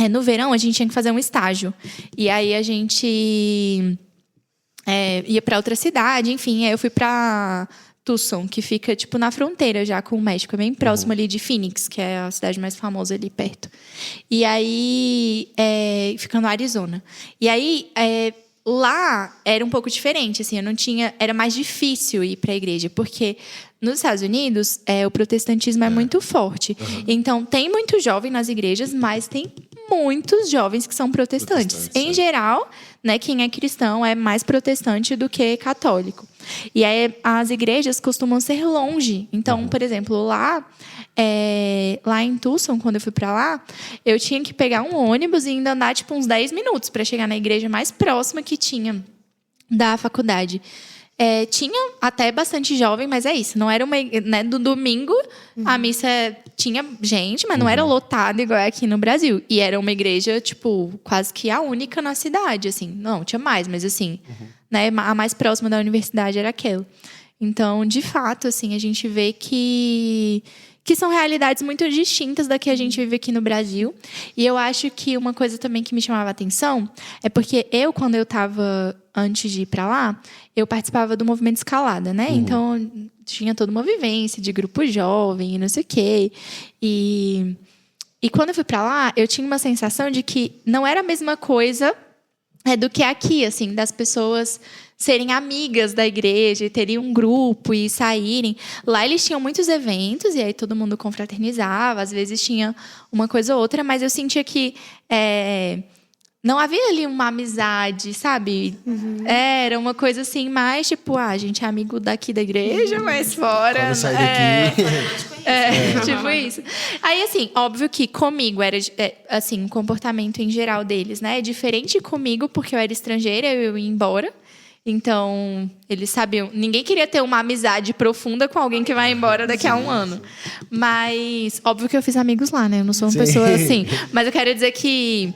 no verão, a gente tinha que fazer um estágio. E aí a gente ia pra outra cidade, enfim, aí eu fui pra... Tucson, que fica, tipo, na fronteira já com o México. É bem próximo ali de Phoenix, que é a cidade mais famosa ali perto. E aí, fica no Arizona. E aí, lá era um pouco diferente, assim, eu não tinha... Era mais difícil ir para a igreja, porque nos Estados Unidos, o protestantismo é muito forte. Então, tem muito jovem nas igrejas, mas tem muitos jovens que são protestantes. Em geral, né, quem é cristão é mais protestante do que católico. E aí, as igrejas costumam ser longe. Então, por exemplo, lá em Tucson, quando eu fui para lá, eu tinha que pegar um ônibus e ainda andar tipo uns 10 minutos para chegar na igreja mais próxima que tinha da faculdade. Tinha até bastante jovem, mas é isso. Não era uma... Né, do domingo, a missa tinha gente, mas não era lotada igual é aqui no Brasil. E era uma igreja, tipo, quase que a única na cidade, assim. Não, tinha mais, mas assim... Né, a mais próxima da universidade era aquela. Então, de fato, assim, a gente vê que são realidades muito distintas da que a gente vive aqui no Brasil. E eu acho que uma coisa também que me chamava a atenção é porque quando eu estava antes de ir para lá, eu participava do movimento Escalada, né? Então, tinha toda uma vivência de grupo jovem e não sei o quê. E quando eu fui para lá, eu tinha uma sensação de que não era a mesma coisa do que aqui, assim, das pessoas serem amigas da igreja, e terem um grupo e saírem. Lá eles tinham muitos eventos, e aí todo mundo confraternizava, às vezes tinha uma coisa ou outra, mas eu sentia que não havia ali uma amizade, sabe? Era uma coisa assim, mais tipo, a gente é amigo daqui da igreja, mas fora... Quando sai daqui... tipo isso. Aí, assim, óbvio que comigo era, assim, o comportamento em geral deles, né? É diferente comigo, porque eu era estrangeira, eu ia embora. Então, eles sabiam... Ninguém queria ter uma amizade profunda com alguém que vai embora daqui a um ano. Mas, óbvio que eu fiz amigos lá, né? Eu não sou uma pessoa assim. Mas eu quero dizer que...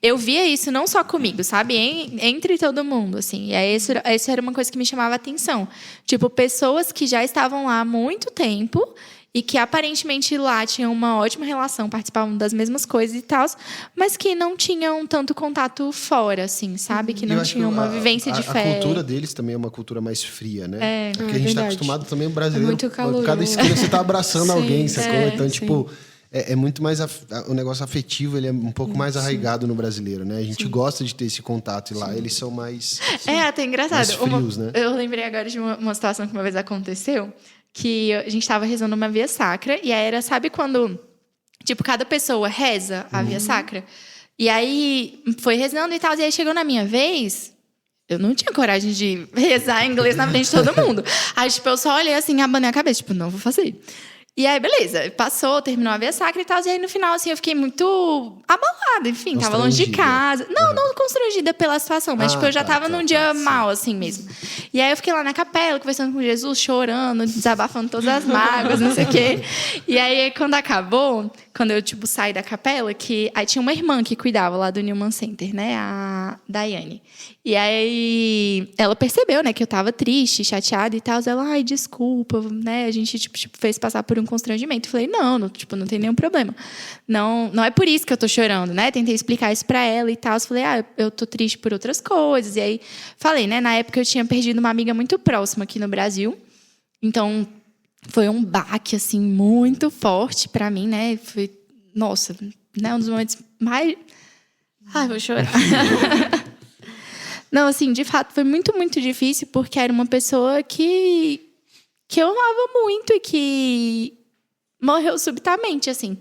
Eu via isso não só comigo, sabe? Entre todo mundo, assim. E aí, isso era uma coisa que me chamava a atenção. Tipo, pessoas que já estavam lá há muito tempo e que aparentemente lá tinham uma ótima relação, participavam das mesmas coisas e tal, mas que não tinham tanto contato fora, assim, sabe? Que não tinham uma vivência de fé. A cultura deles também é uma cultura mais fria, né? Porque a gente está verdade. acostumado também, o brasileiro... Muito caloroso. Cada esquina você está abraçando alguém, sacou? Então, sim. tipo... É muito mais... O negócio afetivo, ele é um pouco mais arraigado no brasileiro, né? A gente gosta de ter esse contato. E lá eles são mais... Até engraçado. Mais frios, né? Eu lembrei agora de uma situação que uma vez aconteceu, que a gente estava rezando uma via sacra, e aí era, sabe quando... Tipo, cada pessoa reza a via sacra? E aí foi rezando e tal, e aí chegou na minha vez... Eu não tinha coragem de rezar em inglês na frente de todo mundo. Aí, tipo, eu só olhei assim, abanei a cabeça. Tipo, não vou fazer. E aí, beleza. Passou, terminou a via sacra e tal. E aí, no final, assim, eu fiquei muito abalada. Enfim, tava longe de casa. Não constrangida pela situação. Mas, tipo, eu já tava num dia mal, assim mesmo. E aí, eu fiquei lá na capela, conversando com Jesus, chorando, desabafando todas as mágoas, não sei o quê. E aí, quando acabou... Quando eu, tipo, saí da capela, que aí tinha uma irmã que cuidava lá do Newman Center, né? A Daiane. E aí ela percebeu, né, que eu tava triste, chateada e tal. Ela, ai, desculpa, né? A gente, tipo, fez passar por um constrangimento. Eu falei, não, tipo, não tem nenhum problema. Não é por isso que eu tô chorando, né? Tentei explicar isso pra ela e tal. Eu falei, eu tô triste por outras coisas. E aí falei, né? Na época eu tinha perdido uma amiga muito próxima aqui no Brasil. Então... Foi um baque, assim, muito forte pra mim, né? Foi, nossa, né? Um dos momentos mais... Ai, vou chorar. Não, assim, de fato, foi muito, muito difícil, porque era uma pessoa que eu amava muito e que morreu subitamente, assim.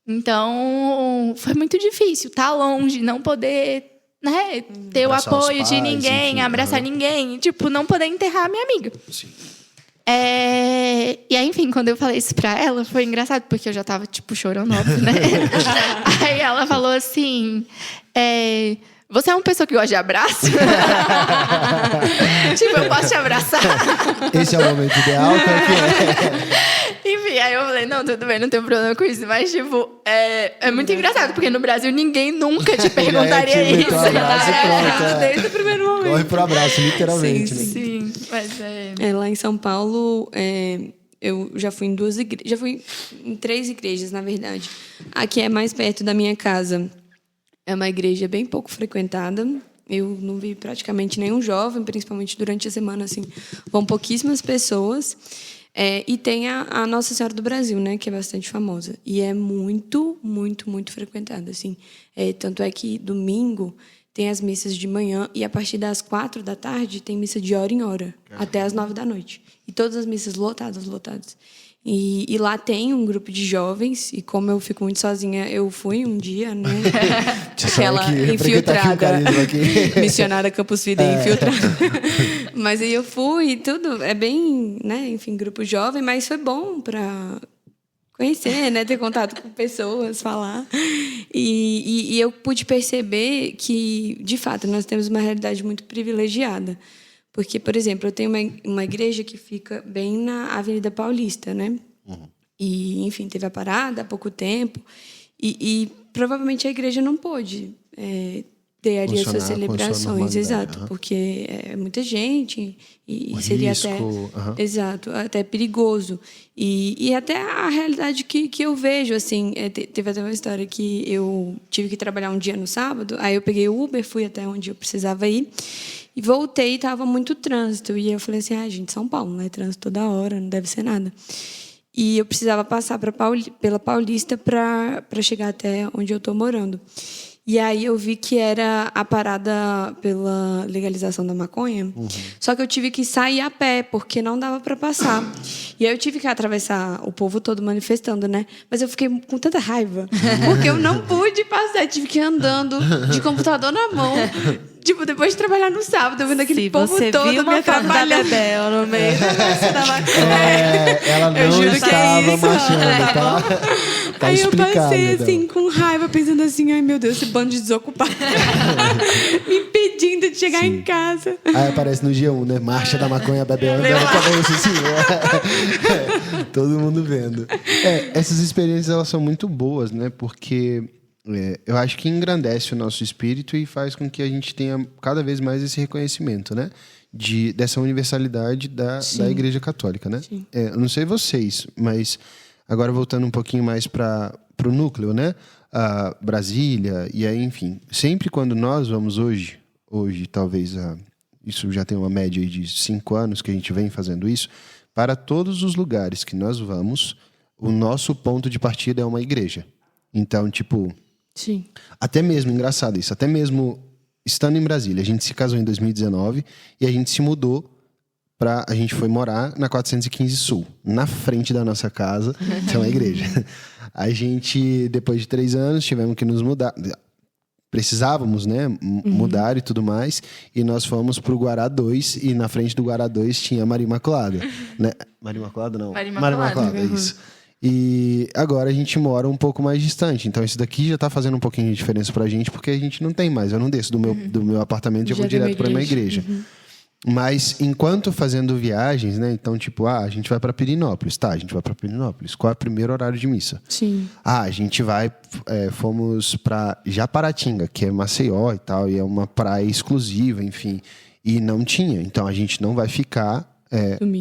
Então, foi muito difícil estar longe, não poder, né, ter Abraçar o apoio os de pais, ninguém, enfim, abraçar ninguém, tipo, não poder enterrar a minha amiga. Sim. E aí, enfim, quando eu falei isso pra ela, foi engraçado, porque eu já tava, tipo, chorando, óbvio, né? Aí ela falou assim... Você é uma pessoa que gosta de abraço? Tipo, eu posso te abraçar? Esse é o momento ideal? Qual que é? Enfim, aí eu falei, não, tudo bem, não tem problema com isso. Mas, tipo, é muito engraçado, porque no Brasil ninguém nunca te perguntaria tipo, isso. então, abraço e pronto, Desde o primeiro momento. Corre pro abraço, literalmente. Sim, né? Sim, mas Lá em São Paulo, eu já fui em 2 igrejas. Já fui em 3 igrejas, na verdade. Aqui é mais perto da minha casa. É uma igreja bem pouco frequentada. Eu não vi praticamente nenhum jovem, principalmente durante a semana, assim. Vão pouquíssimas pessoas. E tem a Nossa Senhora do Brasil, né, que é bastante famosa. E é muito, muito, muito frequentada, assim. Tanto é que domingo tem as missas de manhã e a partir das 4 da tarde tem missa de hora em hora, até as 9 da noite. E todas as missas lotadas. E lá tem um grupo de jovens, e como eu fico muito sozinha, eu fui um dia, né? Aquela infiltrada, missionária Campus Fidei infiltrada. Mas aí eu fui e tudo, é bem, né? Enfim, grupo jovem, mas foi bom para conhecer, né? Ter contato com pessoas, falar. E eu pude perceber que, de fato, nós temos uma realidade muito privilegiada. Porque, por exemplo, eu tenho uma igreja que fica bem na Avenida Paulista, né? Uhum. E, enfim, teve a parada há pouco tempo. E provavelmente a igreja não pôde ter ali as suas celebrações. Exato, porque é muita gente e seria risco, até... Exato, até perigoso. E até a realidade que eu vejo, assim... Teve até uma história que eu tive que trabalhar um dia no sábado, aí eu peguei o Uber, fui até onde eu precisava ir, e voltei e estava muito trânsito. E eu falei assim, gente, São Paulo, né? Trânsito toda hora, não deve ser nada. E eu precisava passar pela Paulista para chegar até onde eu estou morando. E aí eu vi que era a parada pela legalização da maconha. Uhum. Só que eu tive que sair a pé, porque não dava para passar. E aí eu tive que atravessar o povo todo manifestando, né? Mas eu fiquei com tanta raiva, porque eu não pude passar, tive que ir andando de computador na mão. Tipo, depois de trabalhar no sábado, eu vendo aquele povo todo me atrapalhando. Bebel no meio da maconha. Ela não estava marchando, tá? Tá Aí explicado, eu passei então. assim, com raiva, pensando assim, ai meu Deus, esse bando de desocupado. Me impedindo de chegar em casa. Aí aparece no G1, né? Marcha da maconha, Bebel andando com a cabeça assim. Todo mundo vendo. Essas experiências, elas são muito boas, né? Porque eu acho que engrandece o nosso espírito e faz com que a gente tenha cada vez mais esse reconhecimento, né? Dessa universalidade da Igreja Católica, né? Eu não sei vocês, mas agora voltando um pouquinho mais para o núcleo, né? Brasília, e aí, enfim. Sempre quando nós vamos hoje talvez, isso já tem uma média aí de 5 anos que a gente vem fazendo isso, para todos os lugares que nós vamos, o nosso ponto de partida é uma igreja. Então, tipo... Sim. Até mesmo, engraçado isso, até mesmo estando em Brasília, a gente se casou em 2019 e a gente se mudou a gente foi morar na 415 Sul, na frente da nossa casa, que é uma igreja. A gente, depois de 3 anos, tivemos que nos mudar, precisávamos, né, mudar e tudo mais, e nós fomos pro Guará 2, e na frente do Guará 2 tinha Maria Imaculada, né? Maria Imaculada não? Maria Imaculada, é isso. E agora a gente mora um pouco mais distante. Então isso daqui já tá fazendo um pouquinho de diferença pra gente, porque a gente não tem mais. Eu não desço do meu apartamento e já vou direto pra uma igreja. Mas enquanto fazendo viagens, né? Então, tipo, a gente vai pra Pirenópolis. Tá, a gente vai pra Pirenópolis. Qual é o primeiro horário de missa? Sim. A gente vai... fomos pra Japaratinga, que é Maceió e tal. E é uma praia exclusiva, enfim. E não tinha. Então a gente não vai ficar...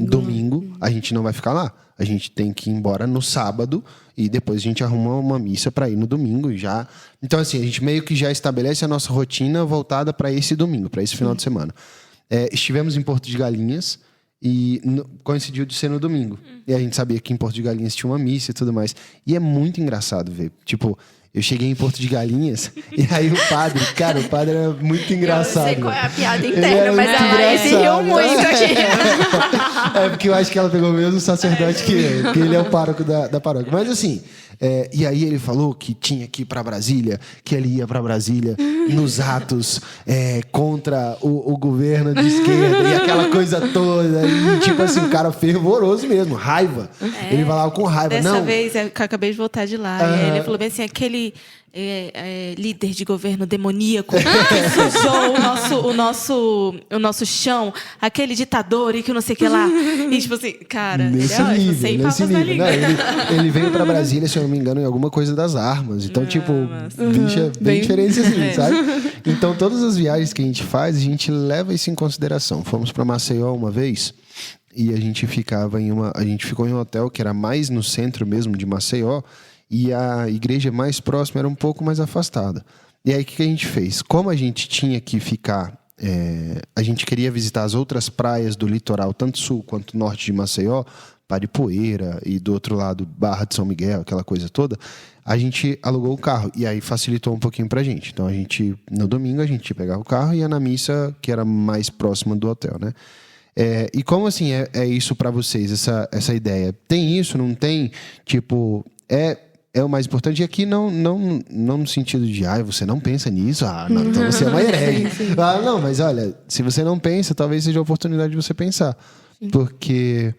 domingo a gente não vai ficar lá. A gente tem que ir embora no sábado e depois a gente arruma uma missa para ir no domingo já. Então, assim, a gente meio que já estabelece a nossa rotina voltada para esse domingo, para esse final de semana. Estivemos em Porto de Galinhas e coincidiu de ser no domingo. E a gente sabia que em Porto de Galinhas tinha uma missa e tudo mais. E é muito engraçado ver. Tipo, eu cheguei em Porto de Galinhas e aí o padre era muito engraçado. Eu não sei qual é a piada interna, mas a Laís riu muito aqui. Porque eu acho que ela pegou o mesmo sacerdote que eu, porque ele é o pároco da paróquia. Mas assim, e aí ele falou que tinha que ir para Brasília, que ele ia para Brasília nos atos contra o governo de esquerda e aquela coisa toda. E tipo assim, um cara fervoroso mesmo, raiva. Ele falava com raiva. Dessa vez, eu acabei de voltar de lá. E ele falou bem assim, aquele líder de governo demoníaco que sujou o nosso chão, aquele ditador e que não sei o que lá. E tipo assim, cara, nesse nível. Ele veio pra Brasília, se eu não me engano, em alguma coisa das armas. Então, bicho é bem diferente assim, sabe? Então, todas as viagens que a gente faz, a gente leva isso em consideração. Fomos pra Maceió uma vez e a gente ficou em um hotel que era mais no centro mesmo de Maceió. E a igreja mais próxima era um pouco mais afastada. E aí, o que a gente fez? Como a gente tinha que ficar... a gente queria visitar as outras praias do litoral, tanto sul quanto norte de Maceió, Paripoeira e do outro lado, Barra de São Miguel, aquela coisa toda, a gente alugou o carro. E aí facilitou um pouquinho pra gente. Então, no domingo, a gente pegava o carro e ia na missa que era mais próxima do hotel, né? E como assim é isso pra vocês, essa ideia? Tem isso, não tem? Tipo, é o mais importante. E aqui não no sentido de, você não pensa nisso? Não, então você é uma herege. Não, mas olha, se você não pensa, talvez seja a oportunidade de você pensar. Sim. Porque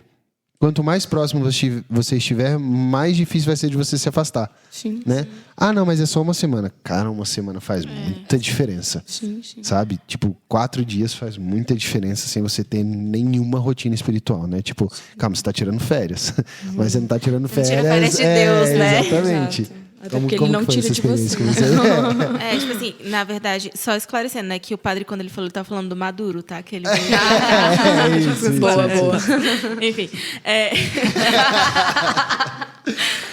quanto mais próximo você estiver, mais difícil vai ser de você se afastar. Sim. Né? Não, mas é só uma semana. Cara, uma semana faz muita diferença. Sim. Sabe? Tipo, 4 dias faz muita diferença sem você ter nenhuma rotina espiritual, né? Tipo, calma, você tá tirando férias. Mas você não tá tirando férias. Tira férias de Deus, né? Exatamente. Exato. Até porque ele não tira de você. Tipo assim, na verdade, só esclarecendo, né? Que o padre, quando ele tava falando do Maduro, tá? Que ele Boa. Enfim.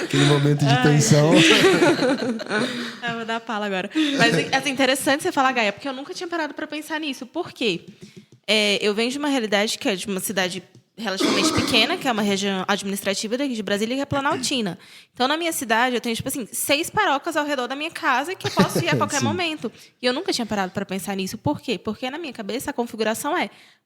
Aquele momento de tensão. Eu vou dar a pala agora. Mas assim, interessante você falar, Gaia, porque eu nunca tinha parado para pensar nisso. Por quê? Eu venho de uma realidade que é de uma cidade relativamente pequena, que é uma região administrativa daqui de Brasília, que é Planaltina. Então, na minha cidade, eu tenho, 6 paróquias ao redor da minha casa que eu posso ir a qualquer momento. E eu nunca tinha parado para pensar nisso. Por quê? Porque, na minha cabeça, a configuração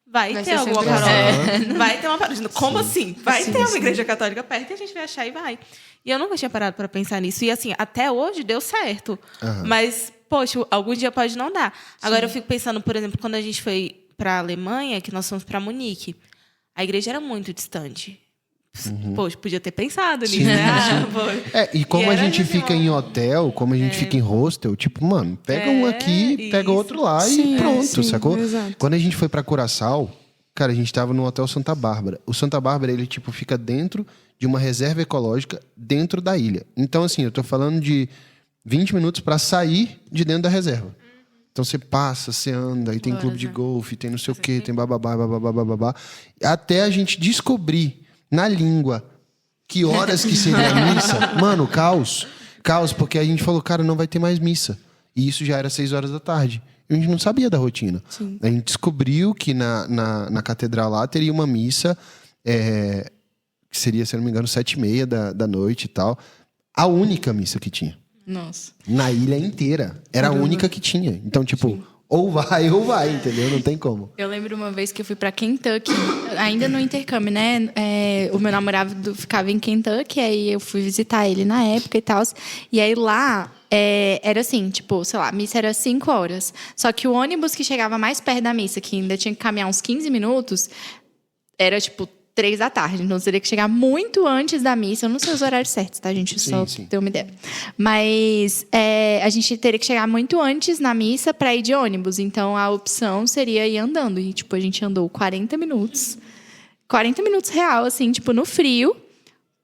vai Vai ter ser alguma sempre paróquia. Vai ter uma paróquia. Como assim? Vai ter uma igreja católica perto e a gente vai achar e vai. E eu nunca tinha parado para pensar nisso. E assim, até hoje deu certo. Mas, poxa, algum dia pode não dar. Agora eu fico pensando, por exemplo, quando a gente foi para a Alemanha, que nós fomos para Munique, a igreja era muito distante. Poxa, podia ter pensado nisso, né? E como E a era gente fica em hotel, como a gente fica em hostel, tipo, mano, pega um aqui, pega outro lá e pronto, sacou? Exato. Quando a gente foi pra Curaçao, cara, a gente tava no Hotel Santa Bárbara. O Santa Bárbara, ele, tipo, fica dentro de uma reserva ecológica dentro da ilha. Então, assim, eu tô falando de 20 minutos pra sair de dentro da reserva. Então você passa, você anda, aí tem clube de golfe, tem não sei o quê, tem bababá, bababá, bababá. Até a gente descobrir na língua que horas que seria a missa. Mano, caos. Caos, porque a gente falou, cara, não vai ter mais missa. E isso já era 6 horas da tarde. E a gente não sabia da rotina. Sim. A gente descobriu que na catedral lá teria uma missa, que seria, se eu não me engano, 7h30 da noite e tal. A única missa que tinha. Nossa. Na ilha inteira. Era a única que tinha. Então, tipo, ou vai, entendeu? Não tem como. Eu lembro uma vez que eu fui pra Kentucky, ainda no intercâmbio, né? O meu namorado ficava em Kentucky, aí eu fui visitar ele na época e tal. E aí lá era assim, tipo, sei lá, a missa era 5 horas. Só que o ônibus que chegava mais perto da missa, que ainda tinha que caminhar uns 15 minutos, era tipo 3 da tarde. Então, você teria que chegar muito antes da missa. Eu não sei os horários certos, tá, gente? Só ter uma ideia. Mas a gente teria que chegar muito antes na missa para ir de ônibus. Então, a opção seria ir andando. E, tipo, a gente andou 40 minutos. 40 minutos real, assim, tipo, no frio.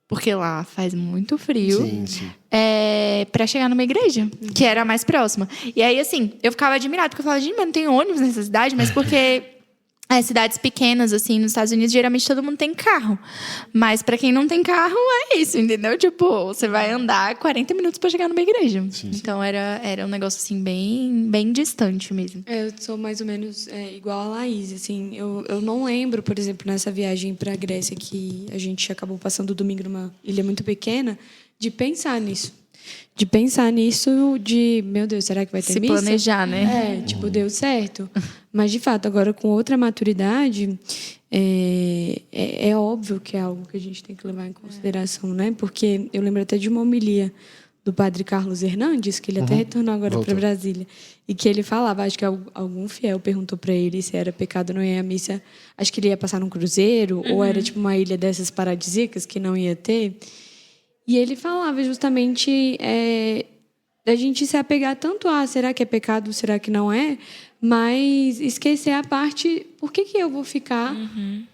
Porque lá faz muito frio. Sim. Pra chegar numa igreja, que era a mais próxima. E aí, assim, eu ficava admirada. Porque eu falava, gente, mas não tem ônibus nessa cidade? Mas porque... As cidades pequenas, assim, nos Estados Unidos, geralmente todo mundo tem carro. Mas pra quem não tem carro, é isso, entendeu? Tipo, você vai andar 40 minutos pra chegar numa igreja. Então, era um negócio, assim, bem distante mesmo. Eu sou mais ou menos igual a Laís, assim. Eu não lembro, por exemplo, nessa viagem pra Grécia, que a gente acabou passando o domingo numa ilha muito pequena, de pensar nisso. Meu Deus, será que vai ter missa? Se planejar, né? Tipo, deu certo. Mas, de fato, agora com outra maturidade, é óbvio que é algo que a gente tem que levar em consideração, né? Porque eu lembro até de uma homilia do padre Carlos Hernandes, que ele até retornou agora para Brasília, e que ele falava, acho que algum fiel perguntou para ele se era pecado não ir à missa, acho que ele ia passar num cruzeiro, ou era tipo uma ilha dessas paradisíacas que não ia ter. E ele falava justamente da gente se apegar tanto a será que é pecado, será que não é, mas esquecer a parte, por que eu vou ficar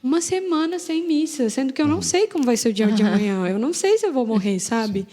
uma semana sem missa, sendo que eu não sei como vai ser o dia de amanhã, eu não sei se eu vou morrer, sabe?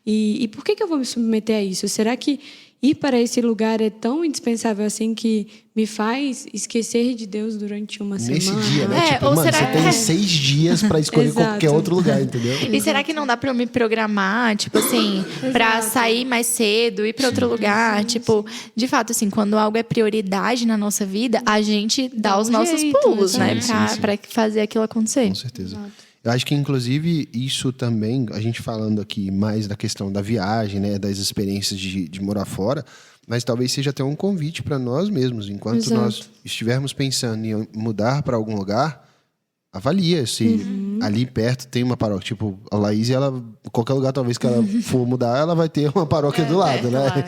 E por que eu vou me submeter a isso? Será que ir para esse lugar é tão indispensável assim que me faz esquecer de Deus durante uma semana? Nesse dia, né? Tipo, ou mano, será você tem 6 dias pra escolher Exato. qualquer outro lugar, entendeu? E será que não dá pra eu me programar, tipo assim, pra sair mais cedo, ir pra outro lugar? Tipo, de fato, assim, quando algo é prioridade na nossa vida, a gente dá os nossos jeito, pulos, né? Sim. Pra fazer aquilo acontecer. Com certeza. Eu acho que, inclusive, isso também, a gente falando aqui mais da questão da viagem, né, das experiências de morar fora, mas talvez seja até um convite para nós mesmos. Enquanto nós estivermos pensando em mudar para algum lugar, avalia se ali perto tem uma paróquia. Tipo, a Laís, qualquer lugar talvez que ela for mudar, ela vai ter uma paróquia do lado, né?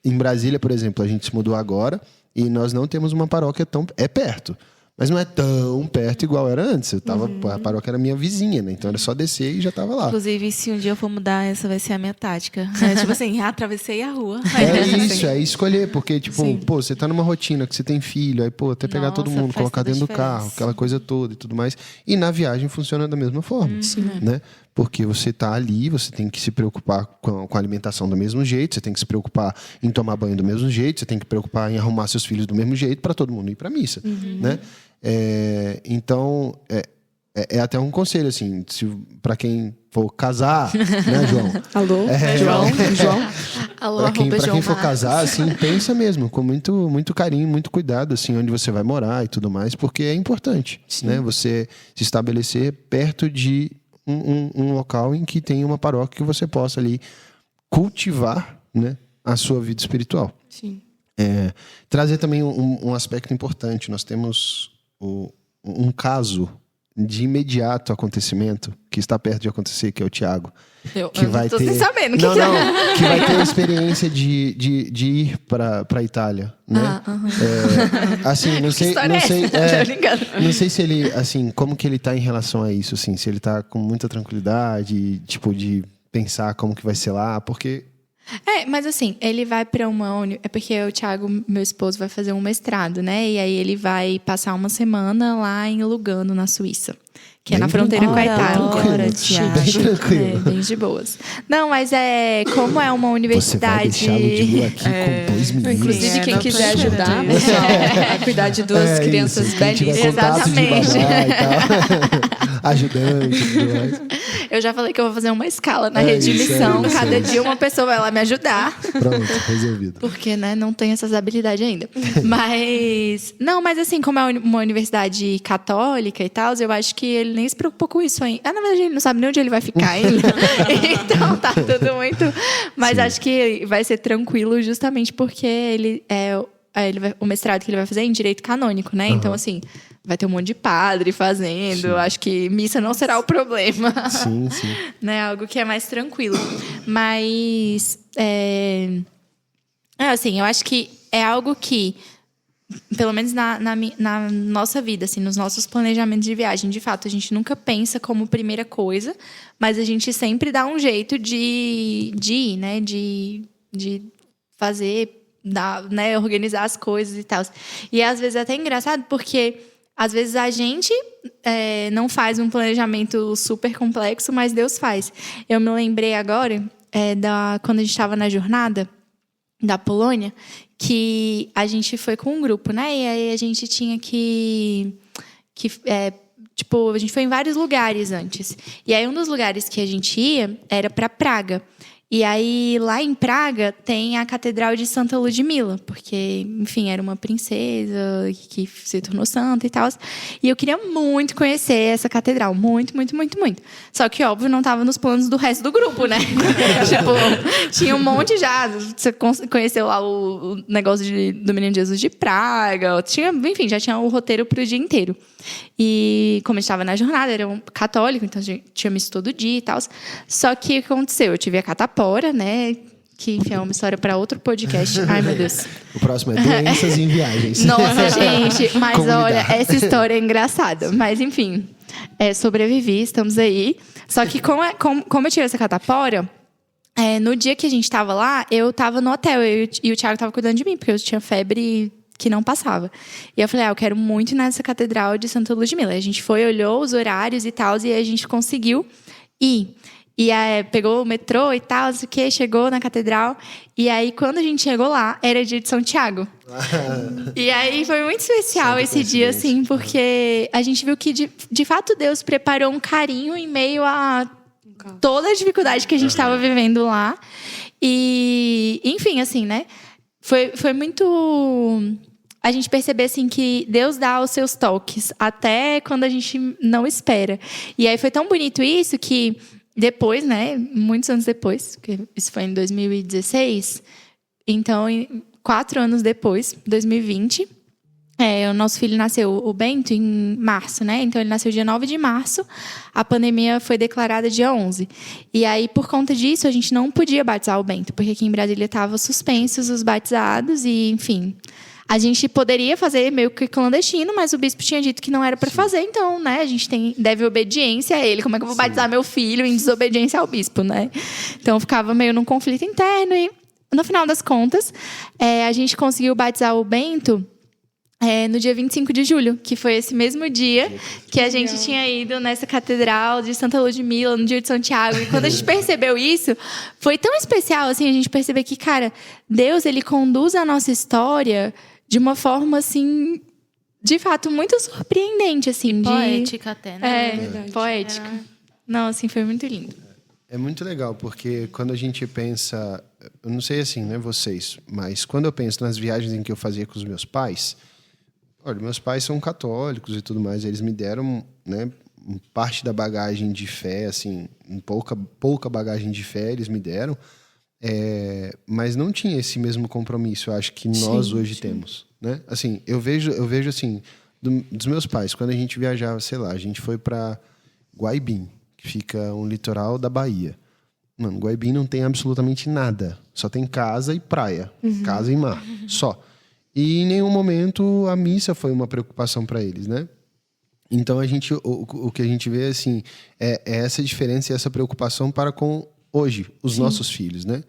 Em Brasília, por exemplo, a gente se mudou agora e nós não temos uma paróquia tão... É perto. Mas não é tão perto igual era antes. A paróquia era minha vizinha, né? Então era só descer e já tava lá. Inclusive, se um dia eu for mudar, essa vai ser a minha tática. Tipo assim, atravessei a rua. É escolher, porque, tipo, pô, você tá numa rotina que você tem filho, aí, pô, até pegar todo mundo, colocar dentro do carro, aquela coisa toda e tudo mais. E na viagem funciona da mesma forma, né? Porque você tá ali, você tem que se preocupar com a alimentação do mesmo jeito, você tem que se preocupar em tomar banho do mesmo jeito, você tem que se preocupar em arrumar seus filhos do mesmo jeito para todo mundo ir pra missa, né? Então, é até um conselho, assim, para quem for casar, né, João? Alô? João? Alô, Para quem João for Marcos. casar, assim, pensa mesmo, com muito, muito carinho, muito cuidado, assim, onde você vai morar e tudo mais, porque é importante, né? Você se estabelecer perto de um local em que tem uma paróquia que você possa ali cultivar, né, a sua vida espiritual. Sim. Trazer também um aspecto importante. Nós temos um caso de imediato acontecimento que está perto de acontecer, que é o Thiago. Eu vai tô ter... sem sabendo. Não, que vai ter a experiência de ir para a Itália, né? Assim, não sei, não sei se ele, assim, como que ele tá em relação a isso, assim, se ele tá com muita tranquilidade, tipo, de pensar como que vai ser lá, porque... Mas assim, ele vai pra é porque o Thiago, meu esposo, vai fazer um mestrado, né? E aí ele vai passar uma semana lá em Lugano, na Suíça. Que é na fronteira com a Itália. Bem tranquilo. Bem de boas. Não, mas como é uma universidade... Você vai deixá-lo de lua aqui com 2 meninos. Inclusive, quem quiser ajudar, pessoal, a cuidar de 2 crianças belíssimas. Exatamente. De babá e tal. Ajudante e tudo mais. Eu já falei que eu vou fazer uma escala na rede de missão. Cada dia uma pessoa vai lá me ajudar. Pronto, resolvido. Porque, né, não tem essas habilidades ainda. Mas... Não, mas assim, como é uma universidade católica e tal, eu acho que ele nem se preocupou com isso ainda. Na verdade, ele não sabe nem onde ele vai ficar ainda. Então, tá tudo muito... Mas acho que vai ser tranquilo justamente porque o mestrado que ele vai fazer é em Direito Canônico, né? Então, assim... Vai ter um monte de padre fazendo. Sim. Acho que missa não será o problema. Sim. Né? Algo que é mais tranquilo. Mas, assim, eu acho que é algo que, pelo menos na nossa vida, assim, nos nossos planejamentos de viagem, de fato, a gente nunca pensa como primeira coisa, mas a gente sempre dá um jeito de ir, né? De fazer, né? Organizar as coisas e tal. E às vezes é até engraçado, porque... Às vezes a gente não faz um planejamento super complexo, mas Deus faz. Eu me lembrei agora, quando a gente estava na jornada da Polônia, que a gente foi com um grupo, né? E aí a gente tinha que a gente foi em vários lugares antes. E aí um dos lugares que a gente ia era para Praga. E aí, lá em Praga, tem a Catedral de Santa Ludmila, porque, enfim, era uma princesa que se tornou santa e tal. E eu queria muito conhecer essa catedral, muito, muito, muito, muito. Só que, óbvio, não estava nos planos do resto do grupo, né? Tinha um monte já. Você conheceu lá o negócio do Menino Jesus de Praga. Enfim, já tinha o roteiro para o dia inteiro. E como a gente estava na jornada, era um católico, então a gente tinha missa todo dia e tal. Só que o que aconteceu? Eu tive a catapora, né? Que, enfim, é uma história para outro podcast. Ai, meu Deus. O próximo é doenças em viagens. Nossa, gente. Mas olha, essa história é engraçada. Mas, enfim, sobrevivi, estamos aí. Só que como eu tirei essa catapora, no dia que a gente estava lá, eu estava no hotel. E o Thiago estava cuidando de mim, porque eu tinha febre que não passava. E eu falei, eu quero muito ir nessa catedral de Santa Ludmila. A gente foi, olhou os horários e tal, e a gente conseguiu ir. E aí, pegou o metrô e tal, não sei o quê, chegou na catedral. E aí, quando a gente chegou lá, era dia de São Tiago. E aí, foi muito especial esse dia, assim, porque a gente viu que, de fato, Deus preparou um carinho em meio a toda a dificuldade que a gente estava vivendo lá. E, enfim, assim, né? Foi muito... A gente perceber, assim, que Deus dá os seus toques, até quando a gente não espera. E aí, foi tão bonito isso que... Depois, né, muitos anos depois, que isso foi em 2016, então, 4 anos depois, 2020, o nosso filho nasceu, o Bento, em março, né? Então, ele nasceu dia 9 de março, a pandemia foi declarada dia 11. E aí, por conta disso, a gente não podia batizar o Bento, porque aqui em Brasília estavam suspensos os batizados e, enfim... A gente poderia fazer meio que clandestino, mas o bispo tinha dito que não era para fazer, então, né, a gente deve obediência a ele. Como é que eu vou batizar meu filho em desobediência ao bispo, né? Então, ficava meio num conflito interno e, no final das contas, a gente conseguiu batizar o Bento no dia 25 de julho, que foi esse mesmo dia que a gente tinha ido nessa catedral de Santa Ludmila, no dia de São Tiago. E quando a gente percebeu isso, foi tão especial, assim, a gente perceber que, cara, Deus, ele conduz a nossa história... de uma forma, assim, de fato, muito surpreendente, assim. Poética até, né? Poética. Não, assim, foi muito lindo. É muito legal, porque quando a gente pensa... Eu não sei assim, né, vocês, mas quando eu penso nas viagens em que eu fazia com os meus pais... Olha, meus pais são católicos e tudo mais, eles me deram, né, parte da bagagem de fé, assim, pouca bagagem de fé eles me deram, mas não tinha esse mesmo compromisso, eu acho que nós hoje temos, né? Assim, eu vejo assim, dos meus pais, quando a gente viajava, sei lá, a gente foi para Guaibim, que fica um litoral da Bahia. Mano, Guaibim não tem absolutamente nada, só tem casa e praia, casa e mar, só. E em nenhum momento a missa foi uma preocupação para eles, né? Então o que a gente vê assim é essa diferença e essa preocupação para com hoje os nossos filhos, né?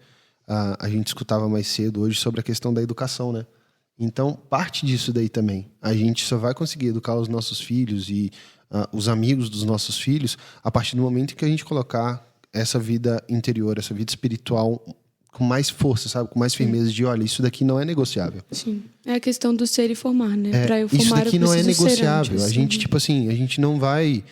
A gente escutava mais cedo hoje sobre a questão da educação, né? Então parte disso daí também. A gente só vai conseguir educar os nossos filhos e os amigos dos nossos filhos a partir do momento em que a gente colocar essa vida interior, essa vida espiritual com mais força, sabe? Com mais firmeza de, olha, isso daqui não é negociável. Sim. É a questão do ser e formar, né? Pra eu formar, isso daqui eu não é preciso negociável. ser antes. A gente, tipo assim, a gente não vai...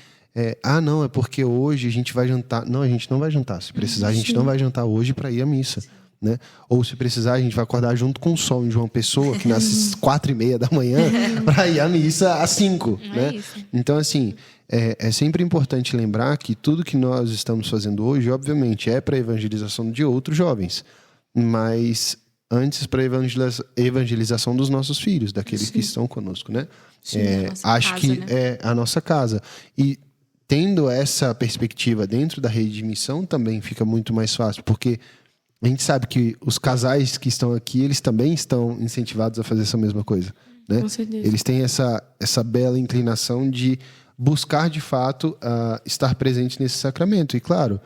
não, é porque hoje a gente vai jantar. Não, a gente não vai jantar. Se precisar, a gente não vai jantar hoje para ir à missa. Né? Ou se precisar, a gente vai acordar junto com o sol de uma pessoa que nasce às 4:30 da manhã para ir à missa às 5. Né? Isso. Então, assim, é sempre importante lembrar que tudo que nós estamos fazendo hoje, obviamente, é para a evangelização de outros jovens. Mas antes para a evangelização dos nossos filhos, daqueles que estão conosco. Né? Acho casa, que né? é a nossa casa. E tendo essa perspectiva dentro da rede de missão também fica muito mais fácil, porque a gente sabe que os casais que estão aqui, eles também estão incentivados a fazer essa mesma coisa, né? Com certeza. Eles têm essa bela inclinação de buscar, de fato, estar presente nesse sacramento. E, claro,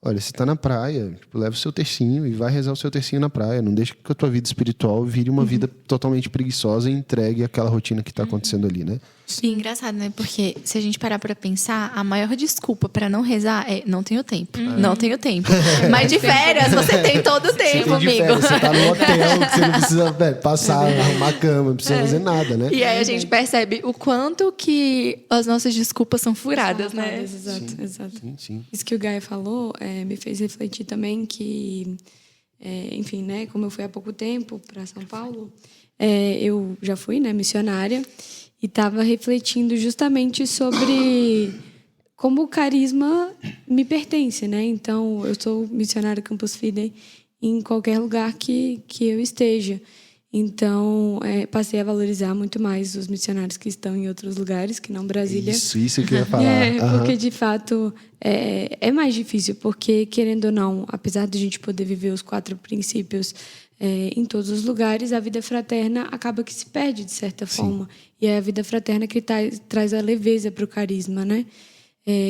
olha, você está na praia, leva o seu tercinho e vai rezar o seu tercinho na praia. Não deixa que a tua vida espiritual vire uma vida totalmente preguiçosa e entregue àquela rotina que está acontecendo ali, né? E engraçado, né? Porque se a gente parar pra pensar, a maior desculpa pra não rezar é não tenho tempo. Não tenho tempo. Mas de férias você tem todo o tempo, Você tem de amigo. férias, você tá no hotel, que você não precisa passar, arrumar a cama, não precisa fazer nada, né? E aí a gente percebe o quanto que as nossas desculpas são furadas, né? Exato, exato. Sim. Isso que o Gaia falou me fez refletir também que, enfim, né, como eu fui há pouco tempo para São Paulo, eu já fui, né, missionária, e estava refletindo justamente sobre como o carisma me pertence, né? Então, eu sou missionária Campus Fidei em qualquer lugar que eu esteja. Então, passei a valorizar muito mais os missionários que estão em outros lugares, que não Brasília. Isso que eu ia falar. Porque, de fato, é mais difícil. Porque, querendo ou não, apesar de a gente poder viver os 4 princípios em todos os lugares, a vida fraterna acaba que se perde, de certa forma. E é a vida fraterna que traz a leveza para o carisma, né?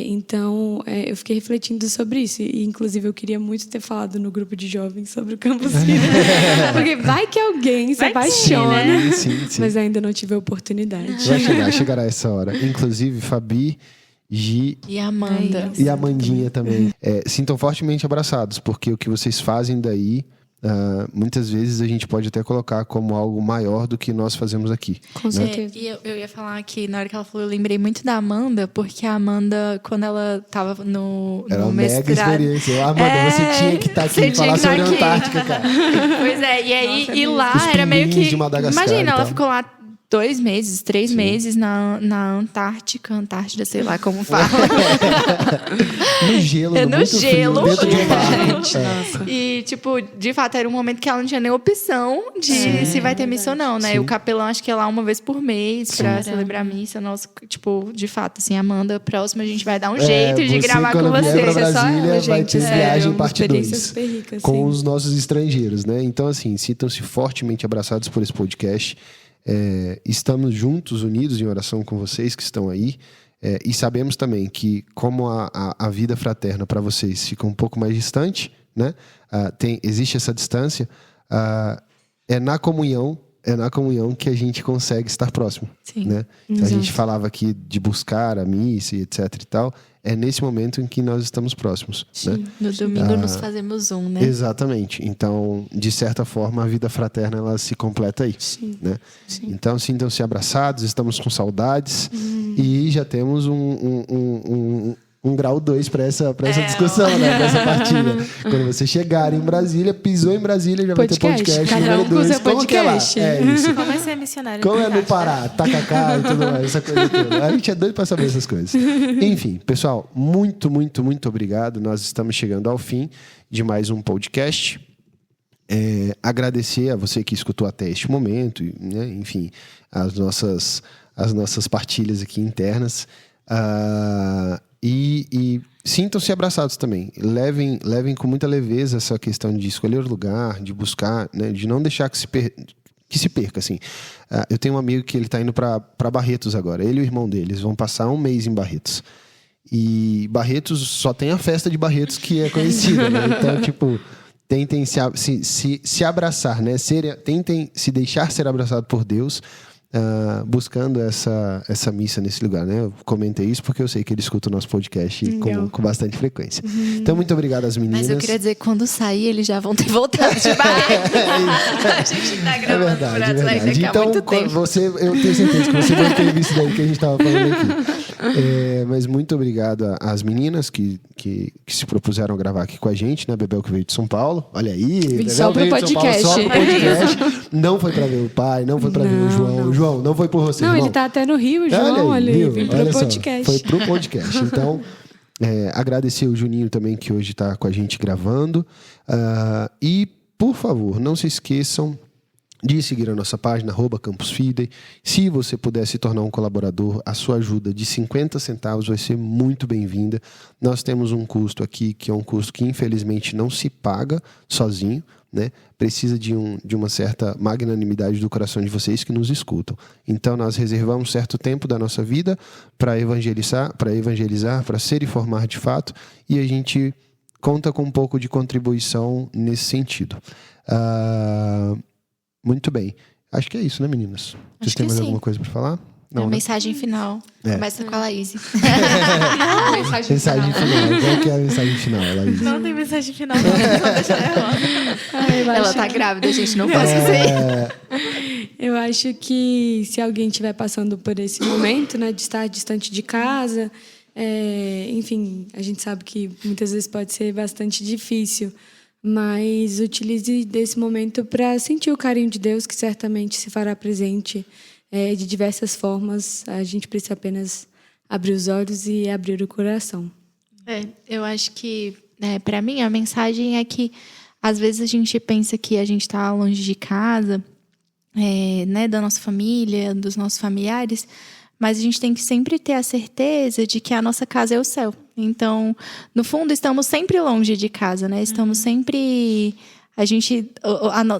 Então, eu fiquei refletindo sobre isso. E, inclusive, eu queria muito ter falado no grupo de jovens sobre o Campus Fidei. Porque vai que alguém se apaixona. né? Sim. Mas ainda não tive a oportunidade. Chegará essa hora. Inclusive, Fabi, Gi E a Amanda. e a Amandinha também. Sintam fortemente abraçados, porque o que vocês fazem daí, muitas vezes a gente pode até colocar como algo maior do que nós fazemos aqui. Com certeza. E eu ia falar que na hora que ela falou, eu lembrei muito da Amanda, porque a Amanda, quando ela tava no Era uma mega mestrado... experiência. Amanda, você tinha que estar aqui você e falar tinha que sobre tá a aqui. Antártica, cara. Pois é, e aí Nossa, e lá Os era meio pinguins que... de Madagascar Imagina, e ela tal. ficou lá 2 meses, 3 meses na Antártida, sei lá como fala. No gelo, No muito gelo. frio, dentro de um barco. Nossa. E, tipo, de fato, era um momento que ela não tinha nem opção de se vai ter missa ou não, né? Sim. E o capelão, acho que é lá uma vez por mês pra celebrar a missa. Nossa, tipo, de fato, assim, Amanda, próxima a gente vai dar um jeito de você, gravar com quando vier pra você. Brasília, vai gente, ter sério, viagem uma parte experiência 2. super rica, Com sim. os nossos estrangeiros, né? Então, assim, sintam-se fortemente abraçados por esse podcast. Estamos juntos, unidos em oração com vocês que estão aí. E sabemos também que, como a vida fraterna para vocês fica um pouco mais distante, né? Existe essa distância, é na comunhão que a gente consegue estar próximo. Sim. Né? Então, a gente falava aqui de buscar a missa e etc e tal. É nesse momento em que nós estamos próximos. Né? No domingo nos fazemos né? Exatamente. Então, de certa forma, a vida fraterna ela se completa aí. Sim. Né? Então, sintam-se abraçados, estamos com saudades e já temos um grau 2 para essa discussão, né? Para essa partilha. Quando você chegar em Brasília, pisou em Brasília, já vai ter podcast. Cada um número com 2. seu Como que é lá? podcast. É isso. Como é ser missionário? Como é no Pará, tacacá e tudo mais, essa coisa toda. A gente é doido para saber essas coisas. Enfim, pessoal, muito, muito, muito obrigado. Nós estamos chegando ao fim de mais um podcast. agradecer a você que escutou até este momento, né? Enfim, as nossas partilhas aqui internas. E sintam-se abraçados também. Levem com muita leveza essa questão de escolher o lugar, de buscar, né? De não deixar que se perca, assim. Eu tenho um amigo que ele está indo para Barretos agora. Ele e o irmão dele, eles vão passar um mês em Barretos. E Barretos só tem a festa de Barretos que é conhecida, né? Então, tipo, tentem se abraçar, né? Tentem se deixar ser abraçado por Deus, buscando essa missa nesse lugar, né? Eu comentei isso porque eu sei que ele escuta o nosso podcast com bastante frequência. Então, muito obrigado às meninas. Mas eu queria dizer que quando sair, eles já vão ter voltado de Barretos. A gente tá gravando por atrás daqui a muito tempo. Eu tenho certeza que você vai ter visto daí que a gente estava falando aqui. Mas muito obrigado às meninas que se propuseram a gravar aqui com a gente, né? Bebel que veio de São Paulo. Olha aí. Bebel só pro podcast. Só pro podcast. Não foi pra ver o pai, não foi pra ver o João. Não. João, não foi por você, Não, irmão. ele tá até no Rio, João. Olha aí, vim pro podcast. Foi pro podcast. Então, agradecer o Juninho também, que hoje está com a gente gravando. E, por favor, não se esqueçam de seguir a nossa página, @campusfidei. Se você puder se tornar um colaborador, a sua ajuda de 50 centavos vai ser muito bem-vinda. Nós temos um custo aqui, que é um custo que infelizmente não se paga sozinho, né? Precisa de uma certa magnanimidade do coração de vocês que nos escutam. Então, nós reservamos certo tempo da nossa vida para evangelizar, para ser e formar de fato, e a gente conta com um pouco de contribuição nesse sentido. Muito bem. Acho que é isso, né, meninas? Vocês têm mais alguma coisa para falar? Não, a né? mensagem final. Começa com a Laís. Mensagem final. Qual que é a mensagem final, Laís? Não tem mensagem final, não. Só deixa ela. Ela tá grávida, gente. Não posso dizer. Eu acho que se alguém estiver passando por esse momento, né, de estar distante de casa, enfim, a gente sabe que muitas vezes pode ser bastante difícil, mas utilize desse momento para sentir o carinho de Deus, que certamente se fará presente de diversas formas. A gente precisa apenas abrir os olhos e abrir o coração. Eu acho que, para mim, a mensagem é que às vezes a gente pensa que a gente está longe de casa, né, da nossa família, dos nossos familiares, mas a gente tem que sempre ter a certeza de que a nossa casa é o céu. Então, no fundo, estamos sempre longe de casa, né? Estamos sempre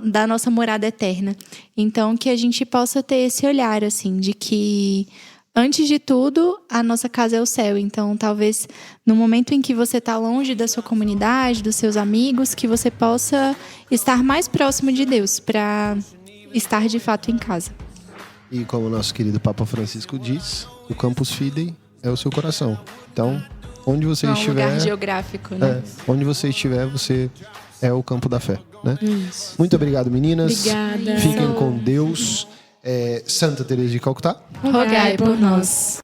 da nossa morada eterna. Então, que a gente possa ter esse olhar, assim, de que, antes de tudo, a nossa casa é o céu. Então, talvez, no momento em que você está longe da sua comunidade, dos seus amigos, que você possa estar mais próximo de Deus, para estar, de fato, em casa. E como o nosso querido Papa Francisco diz, o Campus Fidei é o seu coração. Então, onde você estiver... É um lugar geográfico, né? Onde você estiver, você é o campo da fé, né? Isso. Muito obrigado, meninas. Obrigada. Fiquem com Deus. Santa Teresa de Calcutá. Rogai por nós.